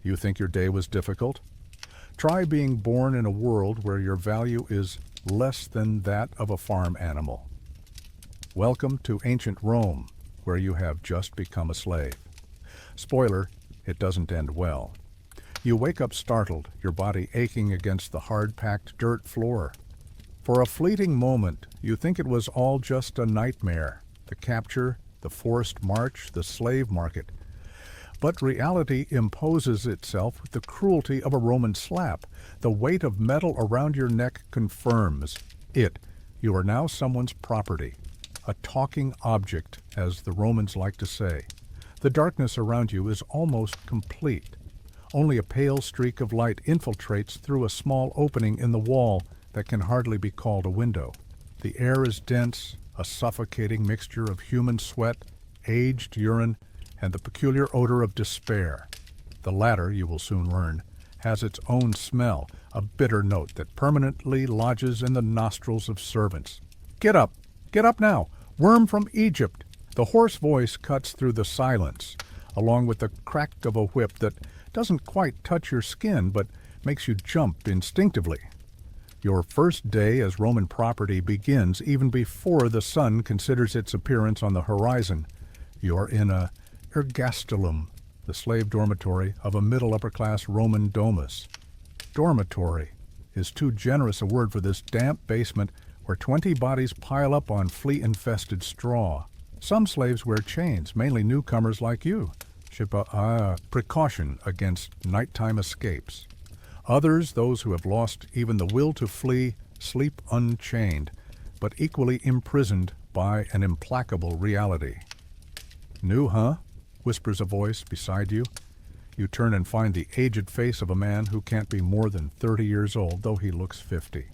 You think your day was difficult? Try being born in a world where your value is less than that of a farm animal. Welcome to ancient Rome, where you have just become a slave. Spoiler, it doesn't end well. You wake up startled, your body aching against the hard-packed dirt floor. For a fleeting moment, you think it was all just a nightmare, the capture, the forced march, the slave market. But reality imposes itself with the cruelty of a Roman slap. The weight of metal around your neck confirms it. You are now someone's property, a talking object, as the Romans like to say. The darkness around you is almost complete. Only a pale streak of light infiltrates through a small opening in the wall that can hardly be called a window. The air is dense, a suffocating mixture of human sweat, aged urine, and the peculiar odor of despair. The latter, you will soon learn, has its own smell, a bitter note that permanently lodges in the nostrils of servants. Get up! Get up now! Worm from Egypt! The hoarse voice cuts through the silence, along with the crack of a whip that doesn't quite touch your skin but makes you jump instinctively. Your first day as Roman property begins even before the sun considers its appearance on the horizon. You're in a ergastulum, the slave dormitory of a middle-upper-class Roman domus. Dormitory is too generous a word for this damp basement where 20 bodies pile up on flea-infested straw. Some slaves wear chains, mainly newcomers like you. Precaution against nighttime escapes. Others, those who have lost even the will to flee, sleep unchained, but equally imprisoned by an implacable reality. New, huh? Whispers a voice beside you. You turn and find the aged face of a man who can't be more than 30 years old, though he looks 50.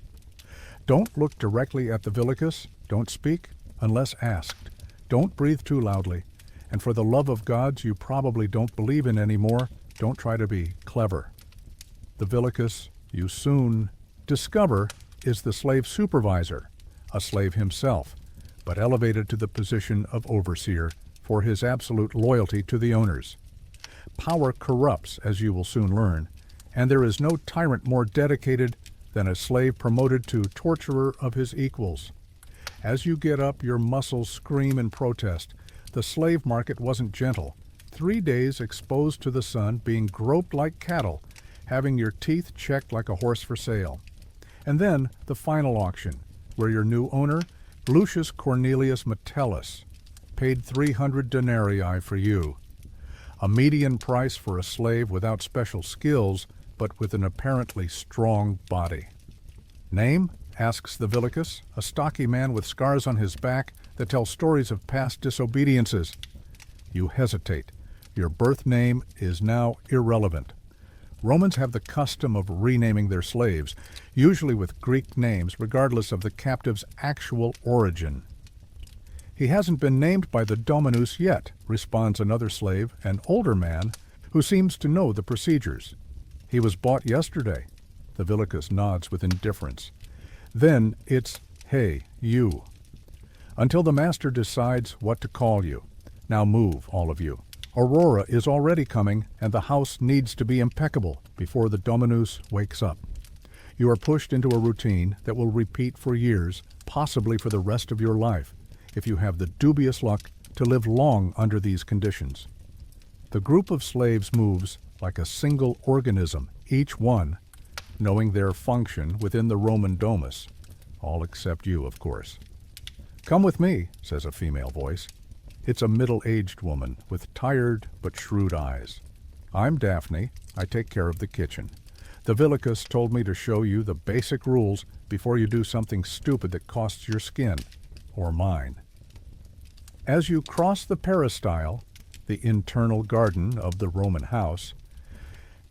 Don't look directly at the Villicus. Don't speak unless asked. Don't breathe too loudly. And for the love of gods you probably don't believe in anymore, don't try to be clever. The Villicus, you soon discover, is the slave supervisor, a slave himself, but elevated to the position of overseer for his absolute loyalty to the owners. Power corrupts, as you will soon learn, and there is no tyrant more dedicated than a slave promoted to torturer of his equals. As you get up, your muscles scream in protest. The slave market wasn't gentle. 3 days exposed to the sun, being groped like cattle, having your teeth checked like a horse for sale. And then the final auction, where your new owner, Lucius Cornelius Metellus, paid 300 denarii for you. A median price for a slave without special skills, but with an apparently strong body. Name? Asks the Villicus, a stocky man with scars on his back that tell stories of past disobediences. You hesitate. Your birth name is now irrelevant. Romans have the custom of renaming their slaves, usually with Greek names, regardless of the captive's actual origin. He hasn't been named by the dominus yet, responds another slave, an older man, who seems to know the procedures. He was bought yesterday. The Villicus nods with indifference. Then it's, hey, you. Until the master decides what to call you. Now move, all of you. Aurora is already coming, and the house needs to be impeccable before the dominus wakes up. You are pushed into a routine that will repeat for years, possibly for the rest of your life, if you have the dubious luck to live long under these conditions. The group of slaves moves like a single organism, each one knowing their function within the Roman domus, all except you, of course. Come with me, says a female voice. It's a middle-aged woman with tired but shrewd eyes. I'm Daphne. I take care of the kitchen. The Villicus told me to show you the basic rules before you do something stupid that costs your skin, or mine. As you cross the peristyle, the internal garden of the Roman house,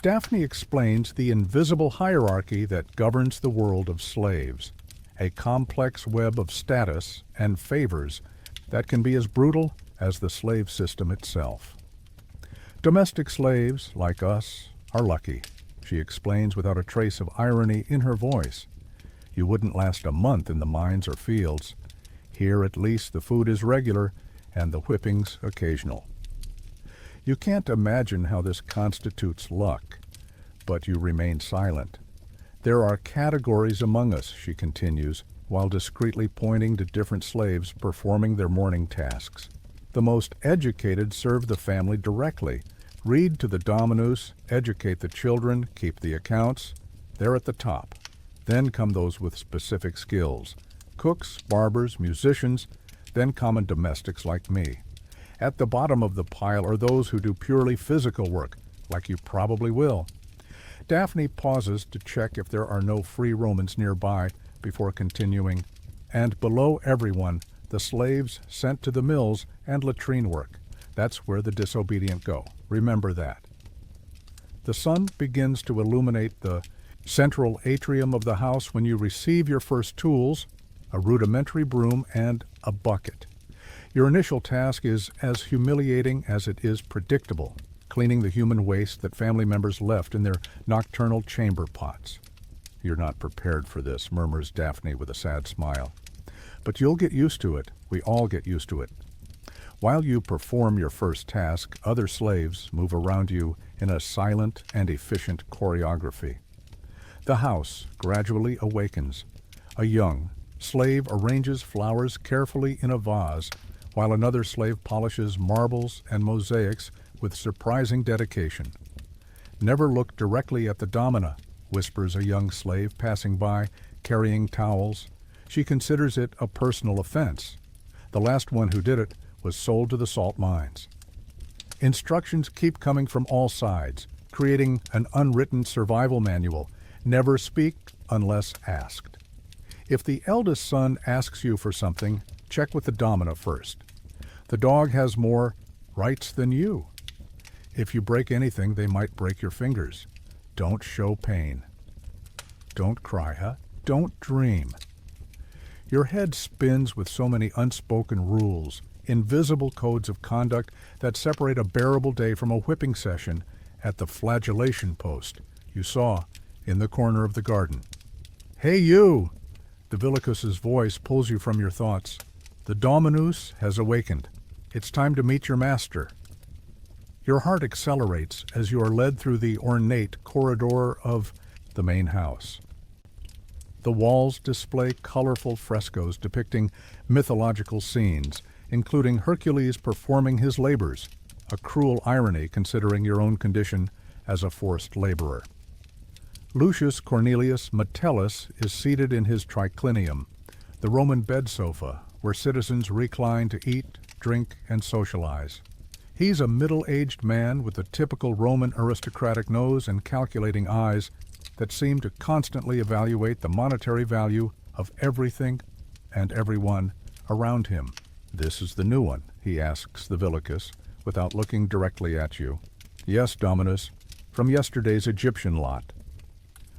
Daphne explains the invisible hierarchy that governs the world of slaves, a complex web of status and favors that can be as brutal as the slave system itself. Domestic slaves, like us, are lucky, she explains without a trace of irony in her voice. You wouldn't last a month in the mines or fields. Here at least the food is regular and the whippings occasional. You can't imagine how this constitutes luck, but you remain silent. There are categories among us, she continues, while discreetly pointing to different slaves performing their morning tasks. The most educated serve the family directly, read to the dominus, educate the children, keep the accounts. They're at the top. Then come those with specific skills, cooks, barbers, musicians, then common domestics like me. At the bottom of the pile are those who do purely physical work, like you probably will. Daphne pauses to check if there are no free Romans nearby before continuing, and below everyone, the slaves sent to the mills and latrine work. That's where the disobedient go. Remember that. The sun begins to illuminate the central atrium of the house when you receive your first tools, a rudimentary broom and a bucket. Your initial task is as humiliating as it is predictable, cleaning the human waste that family members left in their nocturnal chamber pots. You're not prepared for this, murmurs Daphne with a sad smile. But you'll get used to it. We all get used to it. While you perform your first task, other slaves move around you in a silent and efficient choreography. The house gradually awakens. A young slave arranges flowers carefully in a vase, while another slave polishes marbles and mosaics with surprising dedication. "Never look directly at the domina," whispers a young slave passing by, carrying towels. She considers it a personal offense. The last one who did it was sold to the salt mines. Instructions keep coming from all sides, creating an unwritten survival manual. Never speak unless asked. If the eldest son asks you for something, check with the domina first. The dog has more rights than you. If you break anything, they might break your fingers. Don't show pain. Don't cry, huh? Don't dream. Your head spins with so many unspoken rules, invisible codes of conduct that separate a bearable day from a whipping session at the flagellation post you saw in the corner of the garden. "Hey, you!" The Vilicus's voice pulls you from your thoughts. The dominus has awakened. It's time to meet your master. Your heart accelerates as you are led through the ornate corridor of the main house. The walls display colorful frescoes depicting mythological scenes, including Hercules performing his labors, a cruel irony considering your own condition as a forced laborer. Lucius Cornelius Metellus is seated in his triclinium, the Roman bed sofa where citizens recline to eat, drink, and socialize. He's a middle-aged man with a typical Roman aristocratic nose and calculating eyes that seem to constantly evaluate the monetary value of everything and everyone around him. "This is the new one?" he asks the Vilicus, without looking directly at you. "Yes, Dominus, from yesterday's Egyptian lot."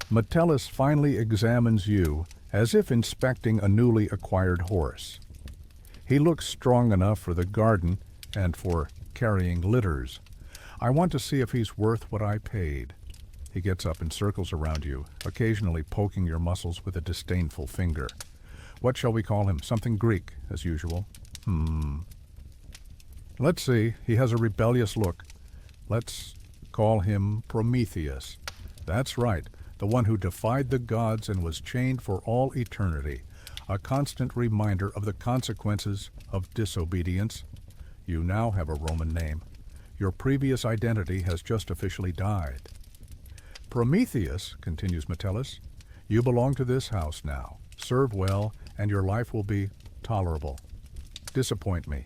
Metellus finally examines you as if inspecting a newly acquired horse. He looks strong enough for the garden and for carrying litters. "I want to see if he's worth what I paid." He gets up and circles around you, occasionally poking your muscles with a disdainful finger. "What shall we call him? Something Greek, as usual." Let's see, he has a rebellious look. Let's call him Prometheus. That's right, the one who defied the gods and was chained for all eternity, a constant reminder of the consequences of disobedience. You now have a Roman name. Your previous identity has just officially died. "Prometheus," continues Metellus, "you belong to this house now. Serve well, and your life will be tolerable. Disappoint me,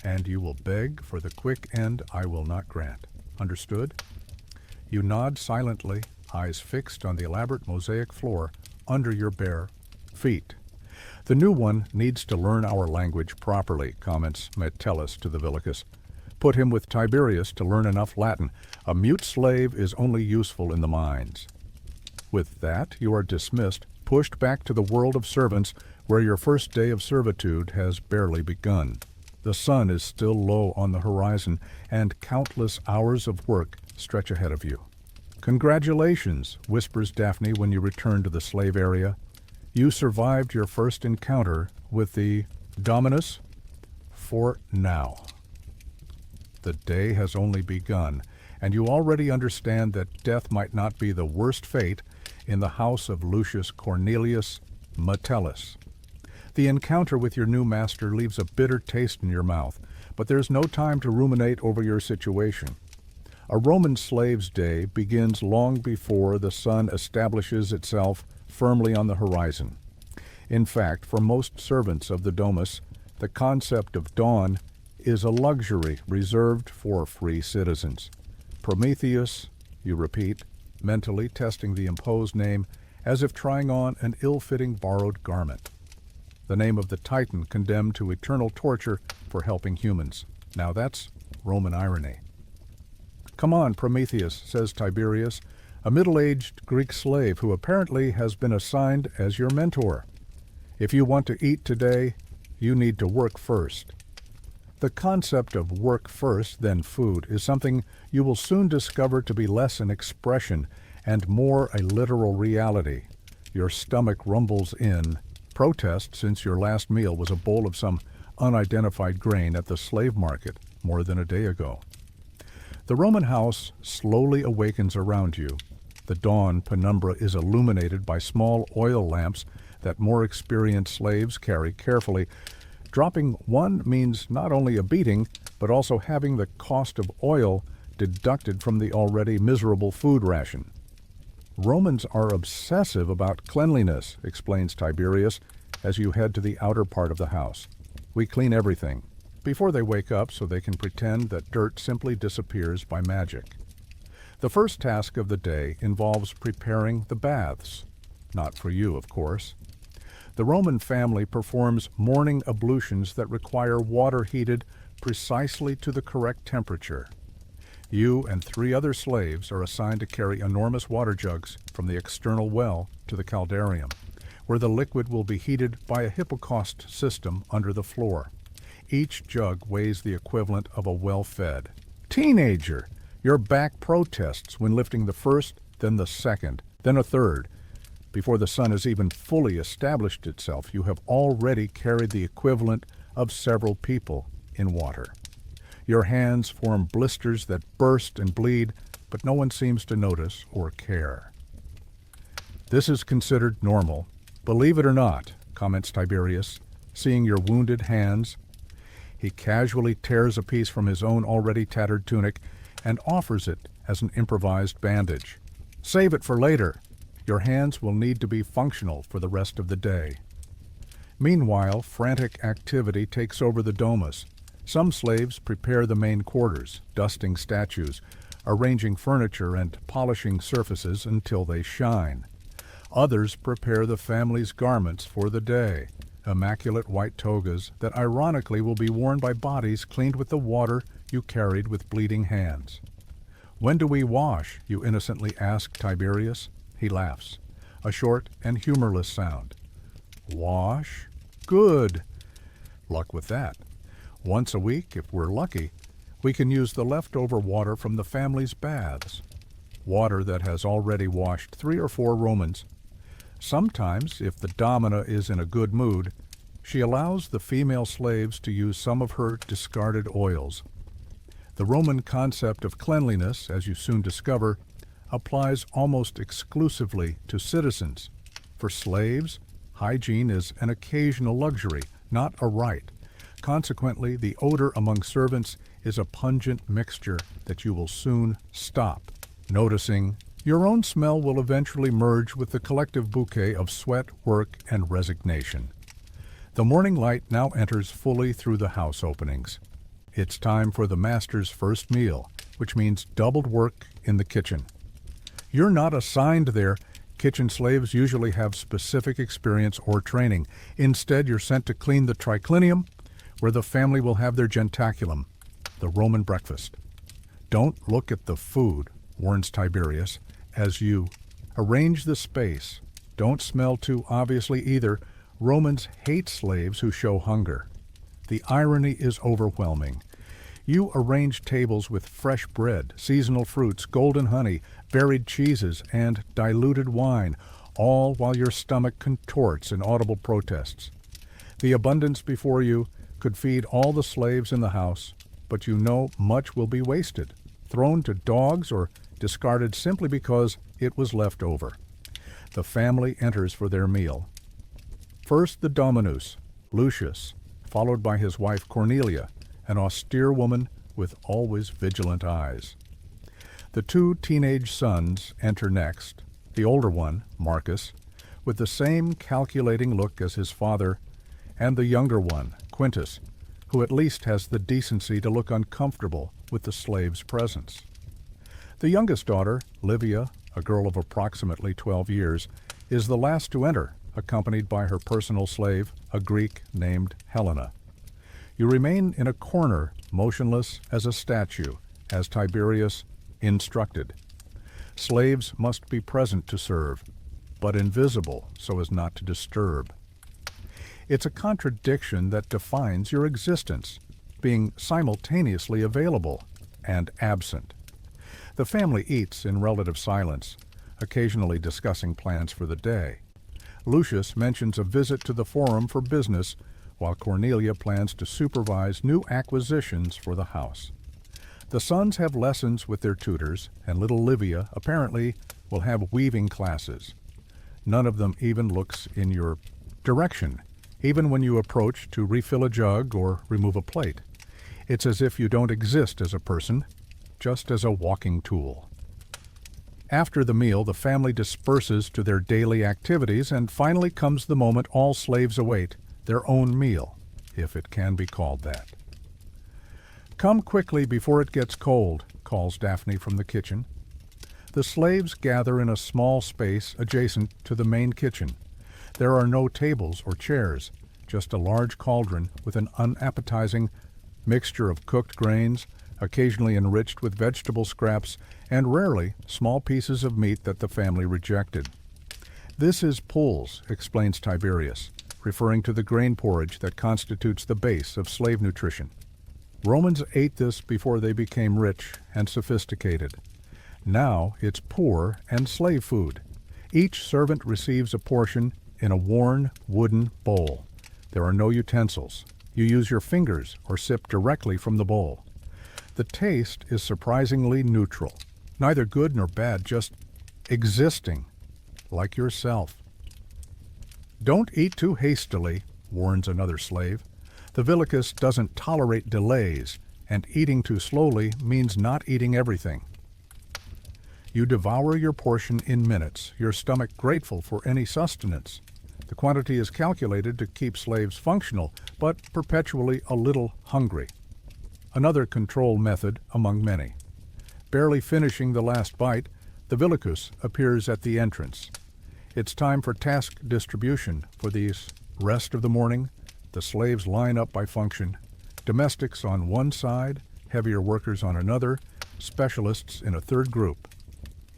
and you will beg for the quick end I will not grant. Understood?" You nod silently, eyes fixed on the elaborate mosaic floor under your bare feet. "The new one needs to learn our language properly," comments Metellus to the Vilicus. "Put him with Tiberius to learn enough Latin. A mute slave is only useful in the mines." With that, you are dismissed, pushed back to the world of servants where your first day of servitude has barely begun. The sun is still low on the horizon, and countless hours of work stretch ahead of you. "Congratulations," whispers Daphne when you return to the slave area. You survived your first encounter with the Dominus for now. The day has only begun, and you already understand that death might not be the worst fate in the house of Lucius Cornelius Metellus. The encounter with your new master leaves a bitter taste in your mouth, but there's no time to ruminate over your situation. A Roman slave's day begins long before the sun establishes itself firmly on the horizon. In fact, for most servants of the Domus, the concept of dawn is a luxury reserved for free citizens. Prometheus, you repeat, mentally testing the imposed name as if trying on an ill-fitting borrowed garment. The name of the Titan condemned to eternal torture for helping humans. Now that's Roman irony. "Come on, Prometheus," says Tiberius, a middle-aged Greek slave who apparently has been assigned as your mentor. "If you want to eat today, you need to work first." The concept of work first, then food, is something you will soon discover to be less an expression and more a literal reality. Your stomach rumbles in protest since your last meal was a bowl of some unidentified grain at the slave market more than a day ago. The Roman house slowly awakens around you. The dawn penumbra is illuminated by small oil lamps that more experienced slaves carry carefully. Dropping one means not only a beating, but also having the cost of oil deducted from the already miserable food ration. "Romans are obsessive about cleanliness," explains Tiberius, as you head to the outer part of the house. "We clean everything before they wake up so they can pretend that dirt simply disappears by magic." The first task of the day involves preparing the baths. Not for you, of course. The Roman family performs morning ablutions that require water heated precisely to the correct temperature. You and 3 other slaves are assigned to carry enormous water jugs from the external well to the caldarium, where the liquid will be heated by a hypocaust system under the floor. Each jug weighs the equivalent of a well-fed teenager. Your back protests when lifting the first, then the second, then a third. Before the sun has even fully established itself, you have already carried the equivalent of several people in water. Your hands form blisters that burst and bleed, but no one seems to notice or care. "This is considered normal, believe it or not," comments Tiberius, seeing your wounded hands. He casually tears a piece from his own already tattered tunic and offers it as an improvised bandage. "Save it for later. Your hands will need to be functional for the rest of the day." Meanwhile, frantic activity takes over the domus. Some slaves prepare the main quarters, dusting statues, arranging furniture, and polishing surfaces until they shine. Others prepare the family's garments for the day, immaculate white togas that ironically will be worn by bodies cleaned with the water you carried with bleeding hands. "When do we wash?" you innocently ask Tiberius. He laughs, a short and humorless sound. "Wash? Good. Luck with that. Once a week, if we're lucky, we can use the leftover water from the family's baths, water that has already washed 3 or 4 Romans. Sometimes, if the domina is in a good mood, she allows the female slaves to use some of her discarded oils. The Roman concept of cleanliness, as you soon discover, applies almost exclusively to citizens. For slaves, hygiene is an occasional luxury, not a right. Consequently, the odor among servants is a pungent mixture that you will soon stop noticing. Your own smell will eventually merge with the collective bouquet of sweat, work, and resignation. The morning light now enters fully through the house openings. It's time for the master's first meal, which means doubled work in the kitchen. You're not assigned there. Kitchen slaves usually have specific experience or training. Instead, you're sent to clean the triclinium, where the family will have their gentaculum, the Roman breakfast. "Don't look at the food," warns Tiberius, as you arrange the space. Don't smell too obviously either. Romans hate slaves who show hunger. The irony is overwhelming. You arrange tables with fresh bread, seasonal fruits, golden honey, varied cheeses, and diluted wine, all while your stomach contorts in audible protests. The abundance before you could feed all the slaves in the house, but you know much will be wasted, thrown to dogs or discarded simply because it was left over. The family enters for their meal. First the dominus, Lucius, followed by his wife Cornelia, an austere woman with always vigilant eyes. The two teenage sons enter next, the older one, Marcus, with the same calculating look as his father, and the younger one, Quintus, who at least has the decency to look uncomfortable with the slave's presence. The youngest daughter, Livia, a girl of approximately 12 years, is the last to enter, accompanied by her personal slave, a Greek named Helena. You remain in a corner, motionless as a statue, as Tiberius instructed. Slaves must be present to serve, but invisible so as not to disturb. It's a contradiction that defines your existence, being simultaneously available and absent. The family eats in relative silence, occasionally discussing plans for the day. Lucius mentions a visit to the Forum for business, while Cornelia plans to supervise new acquisitions for the house. The sons have lessons with their tutors, and little Livia, apparently, will have weaving classes. None of them even looks in your direction, even when you approach to refill a jug or remove a plate. It's as if you don't exist as a person, just as a walking tool. After the meal, the family disperses to their daily activities, and finally comes the moment all slaves await, their own meal, if it can be called that. "Come quickly before it gets cold," calls Daphne from the kitchen. The slaves gather in a small space adjacent to the main kitchen. There are no tables or chairs, just a large cauldron with an unappetizing mixture of cooked grains, occasionally enriched with vegetable scraps, and rarely small pieces of meat that the family rejected. "This is pulse," explains Tiberius, referring to the grain porridge that constitutes the base of slave nutrition. Romans ate this before they became rich and sophisticated. Now it's poor and slave food. Each servant receives a portion in a worn wooden bowl. There are no utensils. You use your fingers or sip directly from the bowl. The taste is surprisingly neutral, neither good nor bad, just existing, like yourself. "Don't eat too hastily," warns another slave. The villicus doesn't tolerate delays, and eating too slowly means not eating everything. You devour your portion in minutes, your stomach grateful for any sustenance. The quantity is calculated to keep slaves functional, but perpetually a little hungry. Another control method among many. Barely finishing the last bite, the villicus appears at the entrance. It's time for task distribution for these rest of the morning. The slaves line up by function. Domestics on one side, heavier workers on another, specialists in a third group.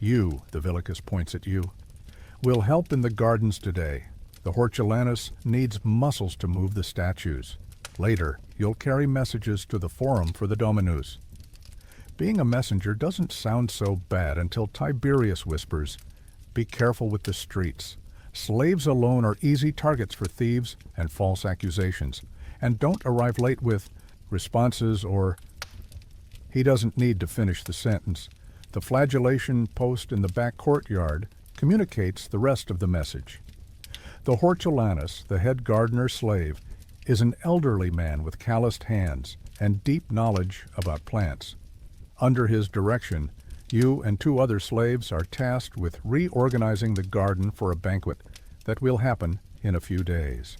"You," the villicus points at you, "will help in the gardens today. The hortulanus needs muscles to move the statues. Later, you'll carry messages to the Forum for the dominus." Being a messenger doesn't sound so bad until Tiberius whispers, "Be careful with the streets. Slaves alone are easy targets for thieves and false accusations, and don't arrive late with responses or—" He doesn't need to finish the sentence. The flagellation post in the back courtyard communicates the rest of the message. The hortulanus, the head gardener slave, is an elderly man with calloused hands and deep knowledge about plants. Under his direction, you and two other slaves are tasked with reorganizing the garden for a banquet that will happen in a few days.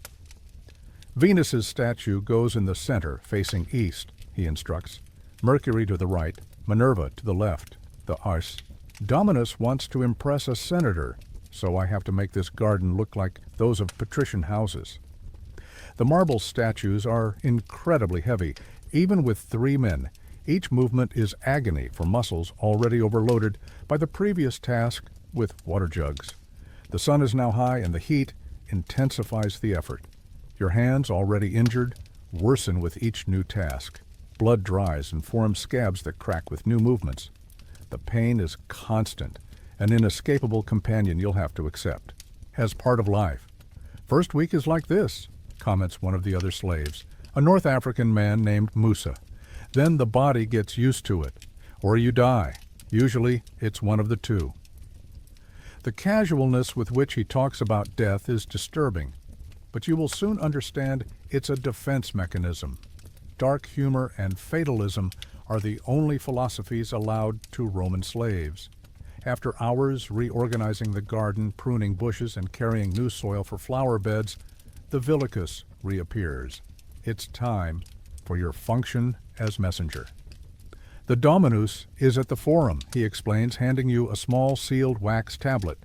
"Venus's statue goes in the center, facing east," he instructs. "Mercury to the right, Minerva to the left, the Ars. Dominus wants to impress a senator, so I have to make this garden look like those of patrician houses." The marble statues are incredibly heavy, even with 3 men. Each movement is agony for muscles already overloaded by the previous task with water jugs. The sun is now high, and the heat intensifies the effort. Your hands, already injured, worsen with each new task. Blood dries and forms scabs that crack with new movements. The pain is constant, an inescapable companion you'll have to accept, as part of life. "First week is like this," comments one of the other slaves, a North African man named Musa. Then the body gets used to it, or you die. Usually, it's one of the two. The casualness with which he talks about death is disturbing, but you will soon understand it's a defense mechanism. Dark humor and fatalism are the only philosophies allowed to Roman slaves. After hours reorganizing the garden, pruning bushes, and carrying new soil for flower beds, the villicus reappears. It's time for your function as messenger. The Dominus is at the Forum, he explains, handing you a small sealed wax tablet.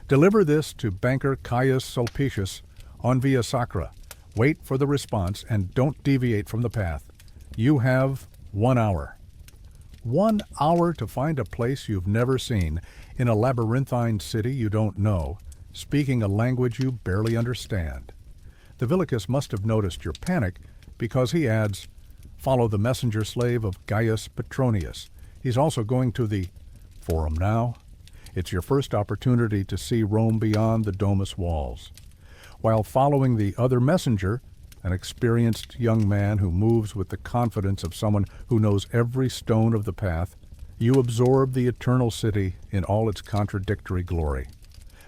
Deliver this to banker Caius Sulpicius on Via Sacra. Wait for the response and don't deviate from the path. You have 1 hour. 1 hour to find a place you've never seen, in a labyrinthine city you don't know, speaking a language you barely understand. The villicus must have noticed your panic, because he adds, follow the messenger slave of Gaius Petronius. He's also going to the Forum now. It's your first opportunity to see Rome beyond the Domus walls. While following the other messenger, an experienced young man who moves with the confidence of someone who knows every stone of the path, you absorb the eternal city in all its contradictory glory.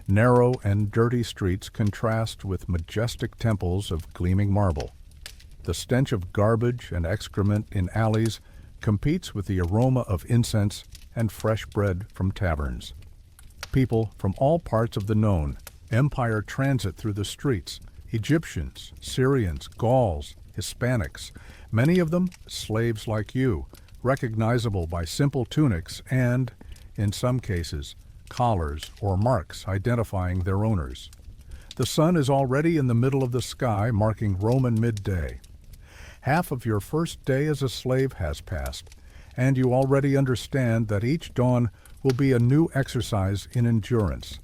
Narrow and dirty streets contrast with majestic temples of gleaming marble. The stench of garbage and excrement in alleys competes with the aroma of incense and fresh bread from taverns. People from all parts of the known empire transit through the streets. Egyptians, Syrians, Gauls, Hispanics, many of them slaves like you, recognizable by simple tunics and, in some cases, collars or marks identifying their owners. The sun is already in the middle of the sky, marking Roman midday. Half of your first day as a slave has passed, and you already understand that each dawn will be a new exercise in endurance.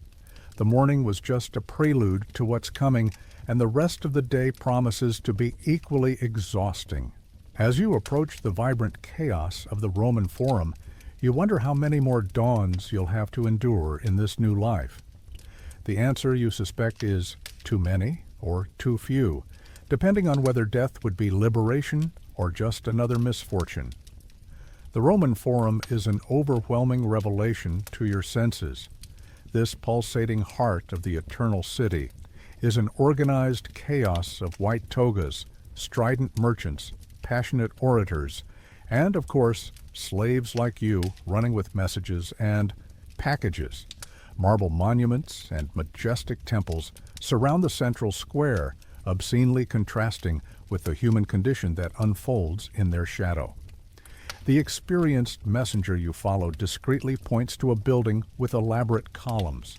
The morning was just a prelude to what's coming, and the rest of the day promises to be equally exhausting. As you approach the vibrant chaos of the Roman Forum, you wonder how many more dawns you'll have to endure in this new life. The answer, you suspect, is too many or too few, depending on whether death would be liberation or just another misfortune. The Roman Forum is an overwhelming revelation to your senses. This pulsating heart of the eternal city is an organized chaos of white togas, strident merchants, passionate orators, and, of course, slaves like you running with messages and packages. Marble monuments and majestic temples surround the central square, obscenely contrasting with the human condition that unfolds in their shadow. The experienced messenger you follow discreetly points to a building with elaborate columns.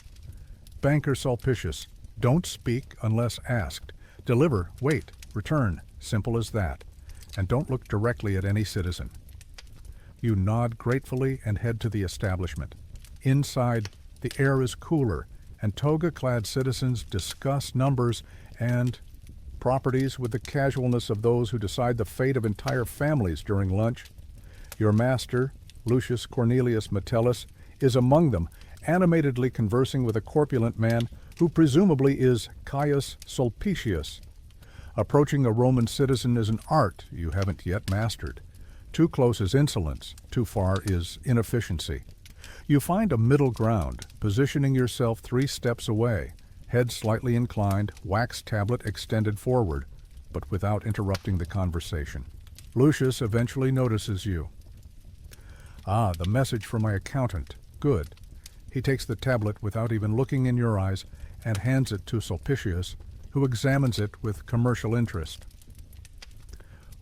Banker Sulpicius, don't speak unless asked. Deliver, wait, return, simple as that. And don't look directly at any citizen. You nod gratefully and head to the establishment. Inside, the air is cooler, and toga-clad citizens discuss numbers and properties with the casualness of those who decide the fate of entire families during lunch. Your master, Lucius Cornelius Metellus, is among them, animatedly conversing with a corpulent man who presumably is Caius Sulpicius. Approaching a Roman citizen is an art you haven't yet mastered. Too close is insolence, too far is inefficiency. You find a middle ground, positioning yourself 3 steps away, head slightly inclined, wax tablet extended forward, but without interrupting the conversation. Lucius eventually notices you. Ah, the message from my accountant. Good. He takes the tablet without even looking in your eyes and hands it to Sulpicius, who examines it with commercial interest.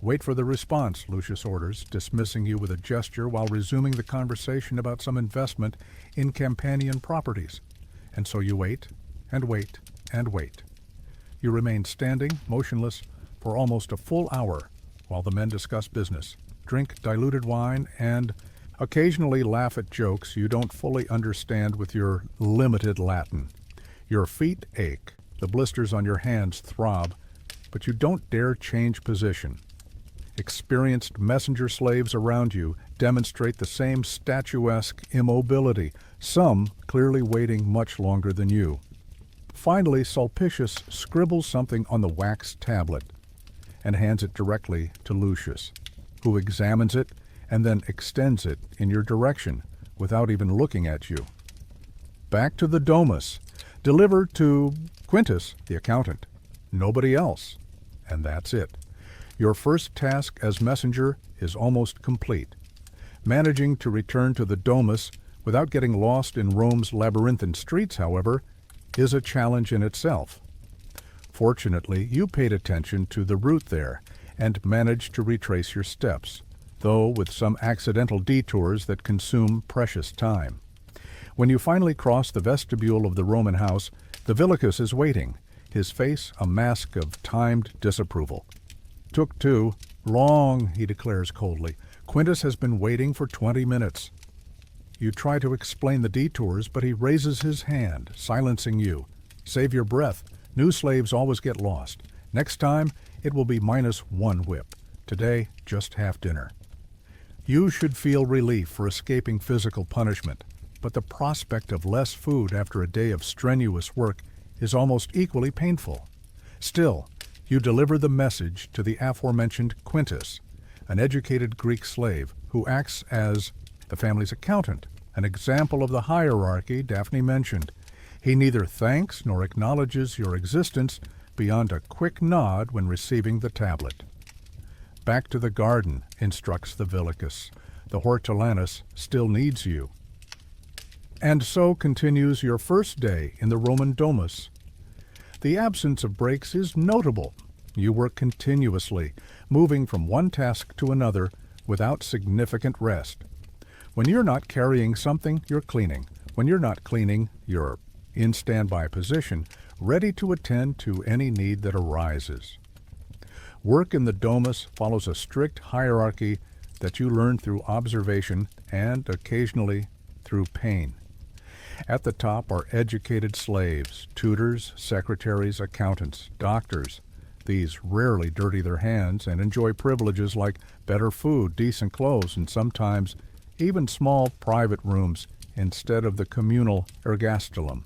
Wait for the response, Lucius orders, dismissing you with a gesture while resuming the conversation about some investment in Campanian properties. And so you wait, and wait, and wait. You remain standing, motionless, for almost a full hour while the men discuss business, drink diluted wine, and occasionally laugh at jokes you don't fully understand with your limited Latin. Your feet ache, the blisters on your hands throb, but you don't dare change position. Experienced messenger slaves around you demonstrate the same statuesque immobility, some clearly waiting much longer than you. Finally, Sulpicius scribbles something on the wax tablet and hands it directly to Lucius. who examines it and then extends it in your direction without even looking at you. Back to the domus, delivered to Quintus, the accountant. Nobody else. And that's it. Your first task as messenger is almost complete. Managing to return to the domus without getting lost in Rome's labyrinthine streets, however, is a challenge in itself. Fortunately, you paid attention to the route there and managed to retrace your steps, though with some accidental detours that consume precious time. When you finally cross the vestibule of the Roman house, the Villicus is waiting, his face a mask of timed disapproval. "Took too long," he declares coldly. "Quintus has been waiting for 20 minutes. You try to explain the detours, but he raises his hand, silencing you. "Save your breath. New slaves always get lost. Next time, it will be -1 whip. Today, just half dinner." You should feel relief for escaping physical punishment, but the prospect of less food after a day of strenuous work is almost equally painful. Still, you deliver the message to the aforementioned Quintus, an educated Greek slave who acts as the family's accountant, an example of the hierarchy Daphne mentioned. He neither thanks nor acknowledges your existence beyond a quick nod when receiving the tablet. "Back to the garden," instructs the Villicus. "The hortulanus still needs you." And so continues your first day in the Roman domus. The absence of breaks is notable. You work continuously, moving from one task to another without significant rest. When you're not carrying something, you're cleaning. When you're not cleaning, you're in standby position, ready to attend to any need that arises. Work in the domus follows a strict hierarchy that you learn through observation and, occasionally, through pain. At the top are educated slaves, tutors, secretaries, accountants, doctors. These rarely dirty their hands and enjoy privileges like better food, decent clothes, and sometimes even small private rooms instead of the communal ergastulum.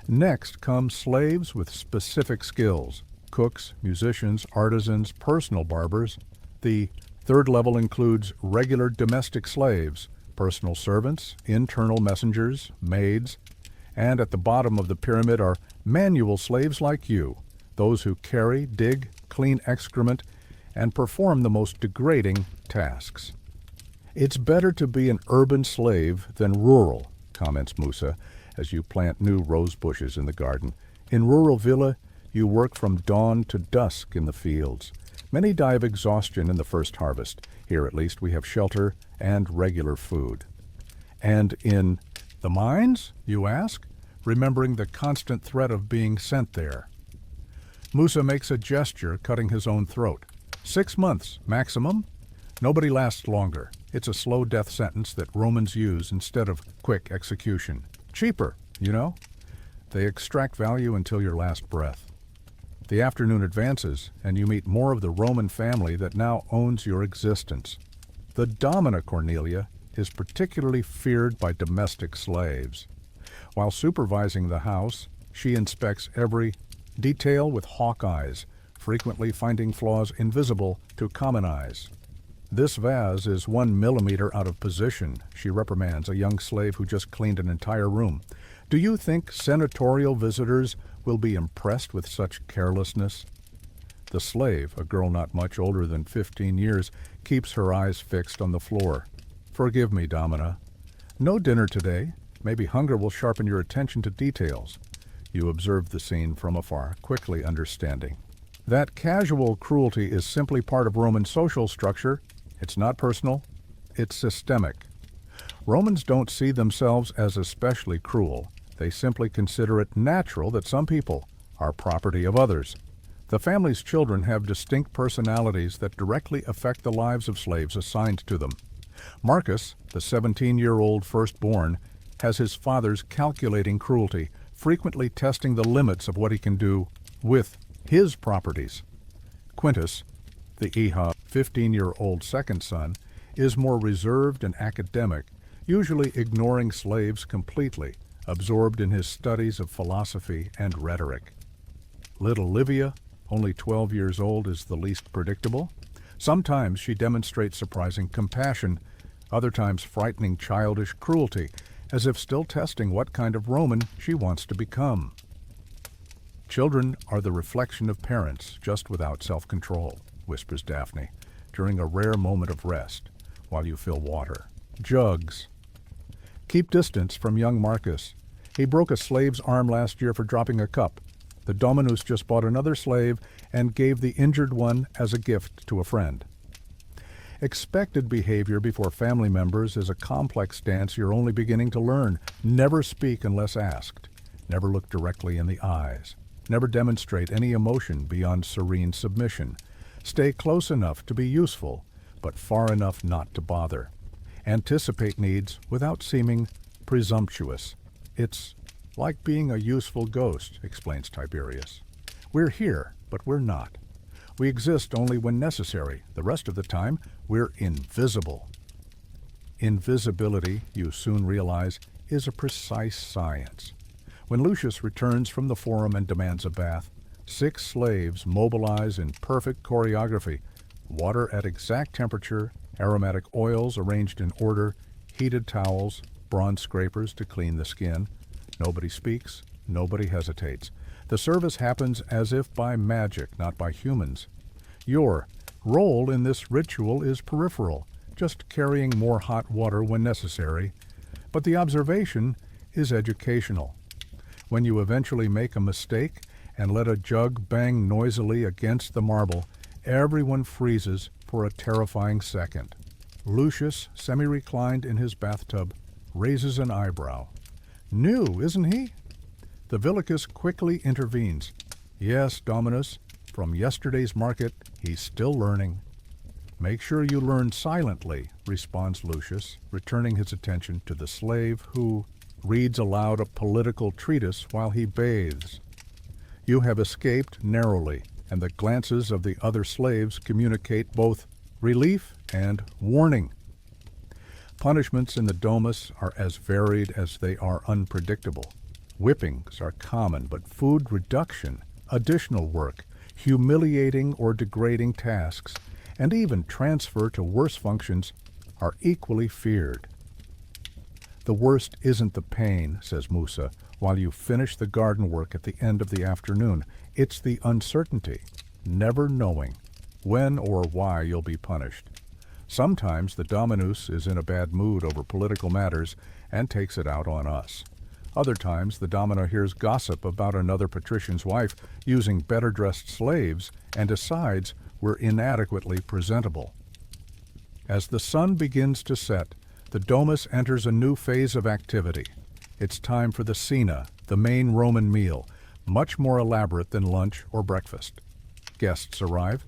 Next come slaves with specific skills: cooks, musicians, artisans, personal barbers. The third level includes regular domestic slaves, personal servants, internal messengers, maids, and at the bottom of the pyramid are manual slaves like you, those who carry, dig, clean excrement, and perform the most degrading tasks. "It's better to be an urban slave than rural," comments Musa, as you plant new rose bushes in the garden. "In rural villa, you work from dawn to dusk in the fields. Many die of exhaustion in the first harvest. Here, at least, we have shelter and regular food." "And in the mines?" you ask, remembering the constant threat of being sent there. Musa makes a gesture, cutting his own throat. 6 months, maximum. Nobody lasts longer. It's a slow death sentence that Romans use instead of quick execution. Cheaper, you know? They extract value until your last breath. The afternoon advances, and you meet more of the Roman family that now owns your existence. The Domina Cornelia is particularly feared by domestic slaves. While supervising the house, she inspects every detail with hawk eyes, frequently finding flaws invisible to common eyes. "This vase is 1 millimeter out of position," she reprimands a young slave who just cleaned an entire room. "Do you think senatorial visitors will be impressed with such carelessness?" The slave, a girl not much older than 15 years, keeps her eyes fixed on the floor. "Forgive me, Domina. No dinner today. Maybe hunger will sharpen your attention to details." You observe the scene from afar, quickly understanding. That casual cruelty is simply part of Roman social structure. It's not personal, it's systemic. Romans don't see themselves as especially cruel. They simply consider it natural that some people are property of others. The family's children have distinct personalities that directly affect the lives of slaves assigned to them. Marcus, the 17-year-old firstborn, has his father's calculating cruelty, frequently testing the limits of what he can do with his properties. Quintus, the Eha, 15-year-old second son, is more reserved and academic, usually ignoring slaves completely, absorbed in his studies of philosophy and rhetoric. Little Livia, only 12 years old, is the least predictable. Sometimes she demonstrates surprising compassion, other times frightening childish cruelty, as if still testing what kind of Roman she wants to become. Children are the reflection of parents, just without self-control, whispers Daphne, during a rare moment of rest, while you fill water. Jugs. Keep distance from young Marcus. He broke a slave's arm last year for dropping a cup. The Dominus just bought another slave and gave the injured one as a gift to a friend. Expected behavior before family members is a complex dance you're only beginning to learn. Never speak unless asked. Never look directly in the eyes. Never demonstrate any emotion beyond serene submission. Stay close enough to be useful, but far enough not to bother. Anticipate needs without seeming presumptuous. It's like being a useful ghost, explains Tiberius. We're here, but we're not. We exist only when necessary. The rest of the time, we're invisible. Invisibility, you soon realize, is a precise science. When Lucius returns from the forum and demands a bath, 6 slaves mobilize in perfect choreography, water at exact temperature, aromatic oils arranged in order, heated towels, bronze scrapers to clean the skin. Nobody speaks, nobody hesitates. The service happens as if by magic, not by humans. Your role in this ritual is peripheral, just carrying more hot water when necessary, but the observation is educational. When you eventually make a mistake and let a jug bang noisily against the marble, everyone freezes for a terrifying second. Lucius, semi-reclined in his bathtub, raises an eyebrow. New, isn't he? The Villicus quickly intervenes. Yes, Dominus, from yesterday's market, he's still learning. Make sure you learn silently, responds Lucius, returning his attention to the slave who reads aloud a political treatise while he bathes. You have escaped narrowly, and the glances of the other slaves communicate both relief and warning. Punishments in the Domus are as varied as they are unpredictable. Whippings are common, but food reduction, additional work, humiliating or degrading tasks, and even transfer to worse functions are equally feared. The worst isn't the pain, says Musa, while you finish the garden work at the end of the afternoon. It's the uncertainty, never knowing when or why you'll be punished. Sometimes the Dominus is in a bad mood over political matters and takes it out on us. Other times the Domina hears gossip about another patrician's wife using better-dressed slaves and decides we're inadequately presentable. As the sun begins to set, the Domus enters a new phase of activity. It's time for the cena, the main Roman meal, much more elaborate than lunch or breakfast. Guests arrive.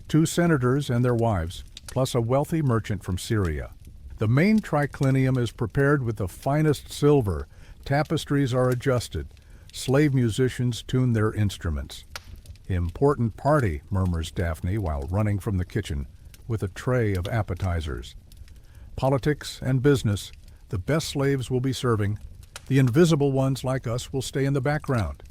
2 senators and their wives, plus a wealthy merchant from Syria. The main triclinium is prepared with the finest silver. Tapestries are adjusted. Slave musicians tune their instruments. Important party, murmurs Daphne while running from the kitchen with a tray of appetizers. Politics and business, the best slaves will be serving. The invisible ones like us will stay in the background.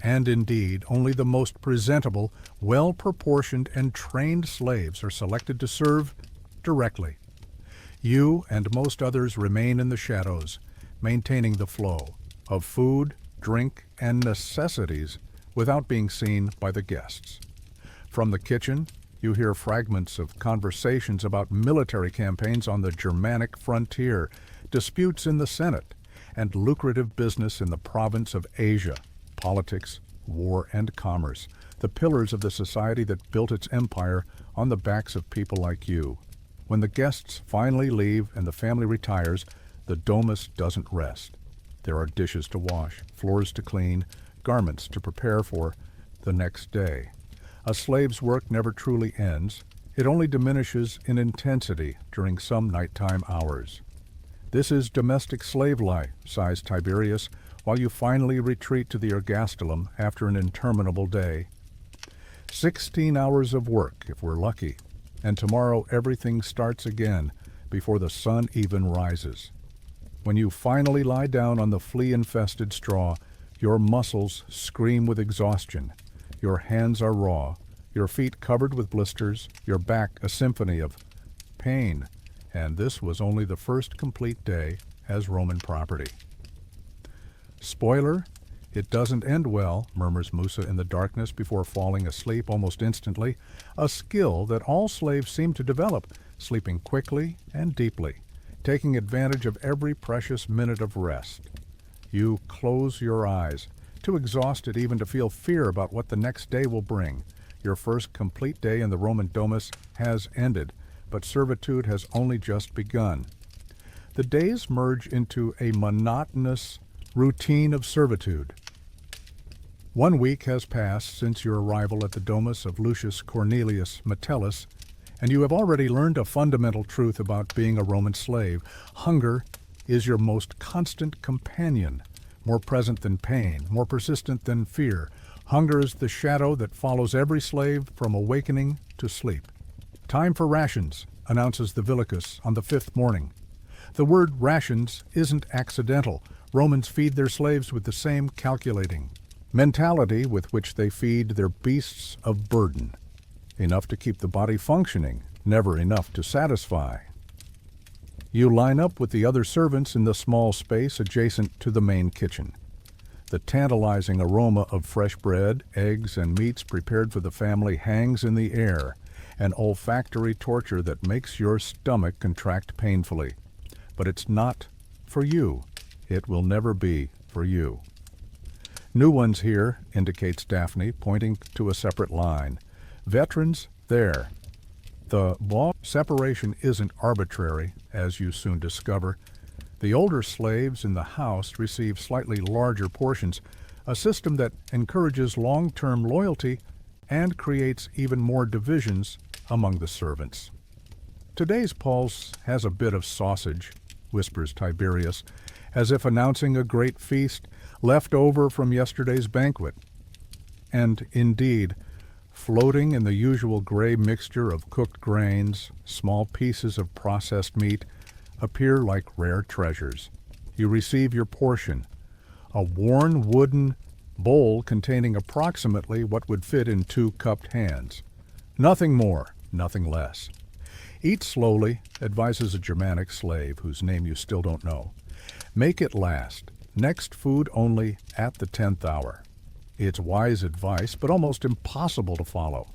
And indeed, only the most presentable, well-proportioned, and trained slaves are selected to serve directly. You and most others remain in the shadows, maintaining the flow of food, drink, and necessities without being seen by the guests. From the kitchen, you hear fragments of conversations about military campaigns on the Germanic frontier, disputes in the Senate, and lucrative business in the province of Asia. Politics, war, and commerce, the pillars of the society that built its empire on the backs of people like you. When the guests finally leave and the family retires, the Domus doesn't rest. There are dishes to wash, floors to clean, garments to prepare for the next day. A slave's work never truly ends. It only diminishes in intensity during some nighttime hours. This is domestic slave life, sighs Tiberius, while you finally retreat to the ergastulum after an interminable day. 16 hours of work, if we're lucky, and tomorrow everything starts again before the sun even rises. When you finally lie down on the flea-infested straw, your muscles scream with exhaustion. Your hands are raw, your feet covered with blisters, your back a symphony of pain, and this was only the first complete day as Roman property. Spoiler, it doesn't end well, murmurs Musa in the darkness before falling asleep almost instantly, a skill that all slaves seem to develop, sleeping quickly and deeply, taking advantage of every precious minute of rest. You close your eyes, too exhausted even to feel fear about what the next day will bring. Your first complete day in the Roman Domus has ended, but servitude has only just begun. The days merge into a monotonous routine of servitude. 1 week has passed since your arrival at the Domus of Lucius Cornelius Metellus, and you have already learned a fundamental truth about being a Roman slave. Hunger is your most constant companion, more present than pain, more persistent than fear. Hunger is the shadow that follows every slave from awakening to sleep. Time for rations, announces the Vilicus on the 5th morning. The word rations isn't accidental. Romans feed their slaves with the same calculating mentality with which they feed their beasts of burden. Enough to keep the body functioning, never enough to satisfy. You line up with the other servants in the small space adjacent to the main kitchen. The tantalizing aroma of fresh bread, eggs, and meats prepared for the family hangs in the air, an olfactory torture that makes your stomach contract painfully. But it's not for you. It will never be for you. New ones here, indicates Daphne, pointing to a separate line. Veterans there. The law of separation isn't arbitrary, as you soon discover. The older slaves in the house receive slightly larger portions, a system that encourages long-term loyalty and creates even more divisions among the servants. Today's pulse has a bit of sausage, whispers Tiberius, as if announcing a great feast left over from yesterday's banquet. And indeed, floating in the usual gray mixture of cooked grains, small pieces of processed meat appear like rare treasures. You receive your portion, a worn wooden bowl containing approximately what would fit in 2 cupped hands. Nothing more, nothing less. Eat slowly, advises a Germanic slave whose name you still don't know. Make it last. Next food only at the 10th hour. It's wise advice, but almost impossible to follow.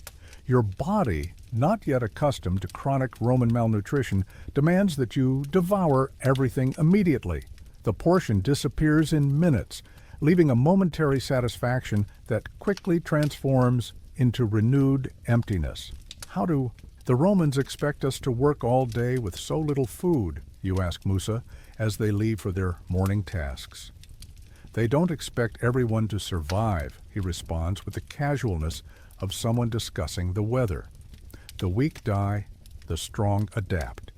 Your body, not yet accustomed to chronic Roman malnutrition, demands that you devour everything immediately. The portion disappears in minutes, leaving a momentary satisfaction that quickly transforms into renewed emptiness. How do the Romans expect us to work all day with so little food, you ask Musa, as they leave for their morning tasks. They don't expect everyone to survive, he responds with the casualness of someone discussing the weather. The weak die, the strong adapt.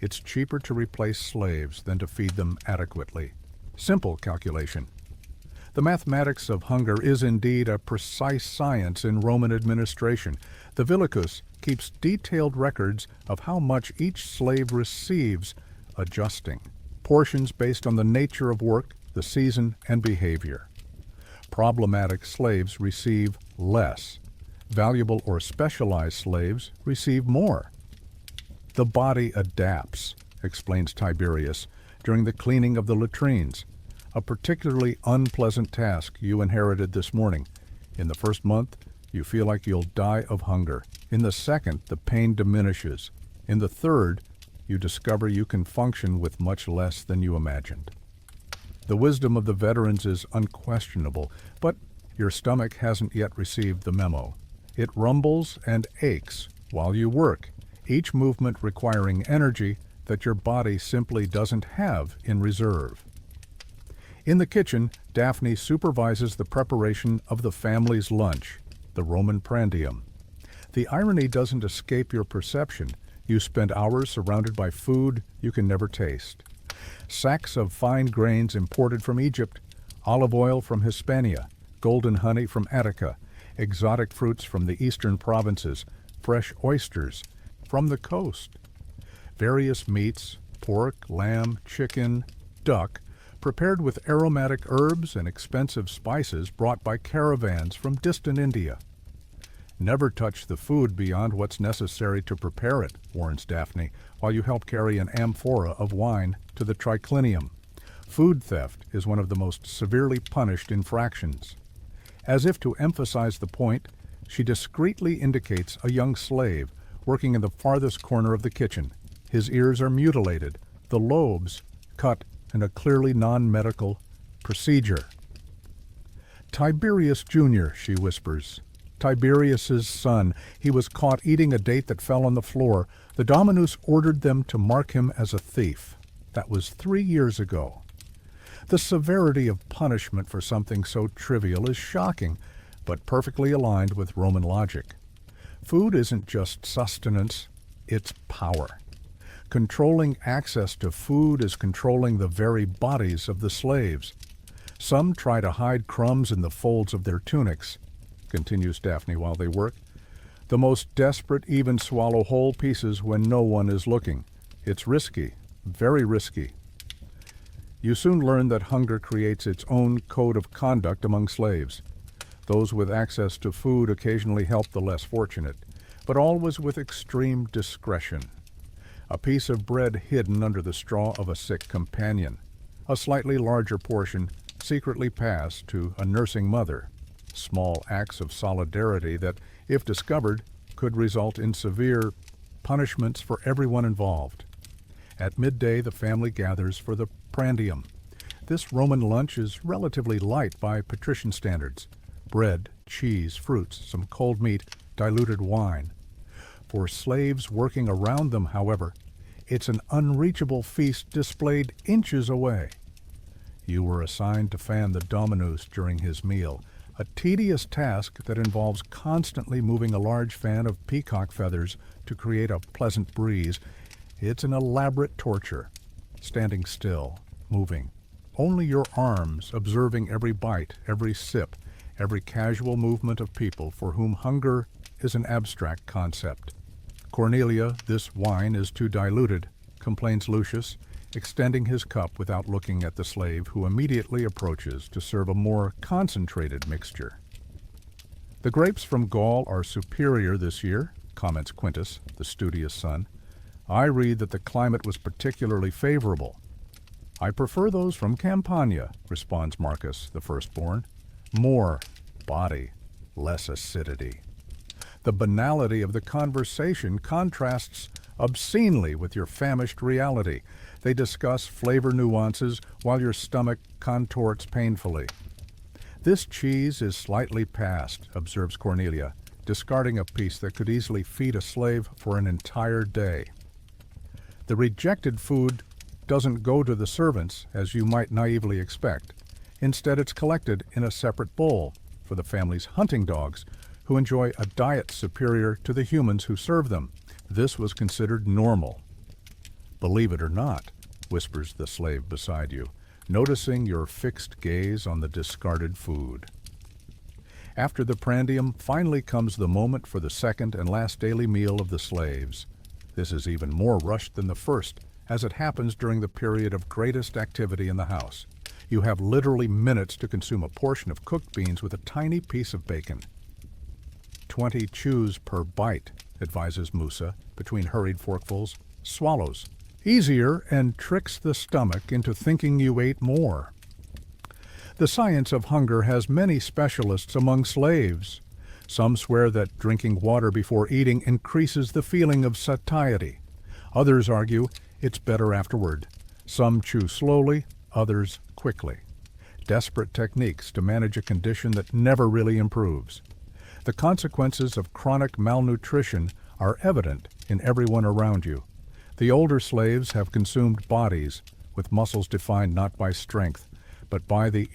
It's cheaper to replace slaves than to feed them adequately. Simple calculation. The mathematics of hunger is indeed a precise science in Roman administration. The Vilicus keeps detailed records of how much each slave receives, adjusting portions based on the nature of work, the season, and behavior. Problematic slaves receive less. Valuable or specialized slaves receive more. The body adapts, explains Tiberius, during the cleaning of the latrines, a particularly unpleasant task you inherited this morning. In the first month, you feel like you'll die of hunger. In the second, the pain diminishes. In the third, you discover you can function with much less than you imagined. The wisdom of the veterans is unquestionable, but your stomach hasn't yet received the memo. It rumbles and aches while you work, each movement requiring energy that your body simply doesn't have in reserve. In the kitchen, Daphne supervises the preparation of the family's lunch, the Roman prandium. The irony doesn't escape your perception. You spend hours surrounded by food you can never taste. Sacks of fine grains imported from Egypt, olive oil from Hispania, golden honey from Attica, exotic fruits from the eastern provinces, fresh oysters from the coast. Various meats, pork, lamb, chicken, duck, prepared with aromatic herbs and expensive spices brought by caravans from distant India. Never touch the food beyond what's necessary to prepare it, warns Daphne, while you help carry an amphora of wine to the triclinium. Food theft is one of the most severely punished infractions. As if to emphasize the point, she discreetly indicates a young slave working in the farthest corner of the kitchen. His ears are mutilated, the lobes cut in a clearly non-medical procedure. Tiberius Jr., she whispers. Tiberius's son. He was caught eating a date that fell on the floor. The Dominus ordered them to mark him as a thief. That was 3 years ago. The severity of punishment for something so trivial is shocking, but perfectly aligned with Roman logic. Food isn't just sustenance, it's power. Controlling access to food is controlling the very bodies of the slaves. Some try to hide crumbs in the folds of their tunics, continues Daphne while they work. The most desperate even swallow whole pieces when no one is looking. It's risky, very risky. You soon learn that hunger creates its own code of conduct among slaves. Those with access to food occasionally help the less fortunate, but always with extreme discretion. A piece of bread hidden under the straw of a sick companion. A slightly larger portion secretly passed to a nursing mother. Small acts of solidarity that, if discovered, could result in severe punishments for everyone involved. At midday, the family gathers for the prandium. This Roman lunch is relatively light by patrician standards. Bread, cheese, fruits, some cold meat, diluted wine. For slaves working around them, however, it's an unreachable feast displayed inches away. You were assigned to fan the Dominus during his meal, a tedious task that involves constantly moving a large fan of peacock feathers to create a pleasant breeze. It's an elaborate torture. Standing still, moving. Only your arms observing every bite, every sip, every casual movement of people for whom hunger is an abstract concept. Cornelia, this wine is too diluted, complains Lucius, extending his cup without looking at the slave, who immediately approaches to serve a more concentrated mixture. The grapes from Gaul are superior this year, comments Quintus, the studious son. I read that the climate was particularly favorable. I prefer those from Campania, responds Marcus, the firstborn. More body, less acidity. The banality of the conversation contrasts obscenely with your famished reality. They discuss flavor nuances while your stomach contorts painfully. This cheese is slightly passed, observes Cornelia, discarding a piece that could easily feed a slave for an entire day. The rejected food doesn't go to the servants, as you might naively expect. Instead, it's collected in a separate bowl for the family's hunting dogs, who enjoy a diet superior to the humans who serve them. This was considered normal. Believe it or not, whispers the slave beside you, noticing your fixed gaze on the discarded food. After the prandium, finally comes the moment for the second and last daily meal of the slaves. This is even more rushed than the first, as it happens during the period of greatest activity in the house. You have literally minutes to consume a portion of cooked beans with a tiny piece of bacon. 20 chews per bite, advises Musa, between hurried forkfuls. Swallows. Easier, and tricks the stomach into thinking you ate more. The science of hunger has many specialists among slaves. Some swear that drinking water before eating increases the feeling of satiety. Others argue it's better afterward. Some chew slowly, others quickly. Desperate techniques to manage a condition that never really improves. The consequences of chronic malnutrition are evident in everyone around you. The older slaves have consumed bodies, with muscles defined not by strength, but by the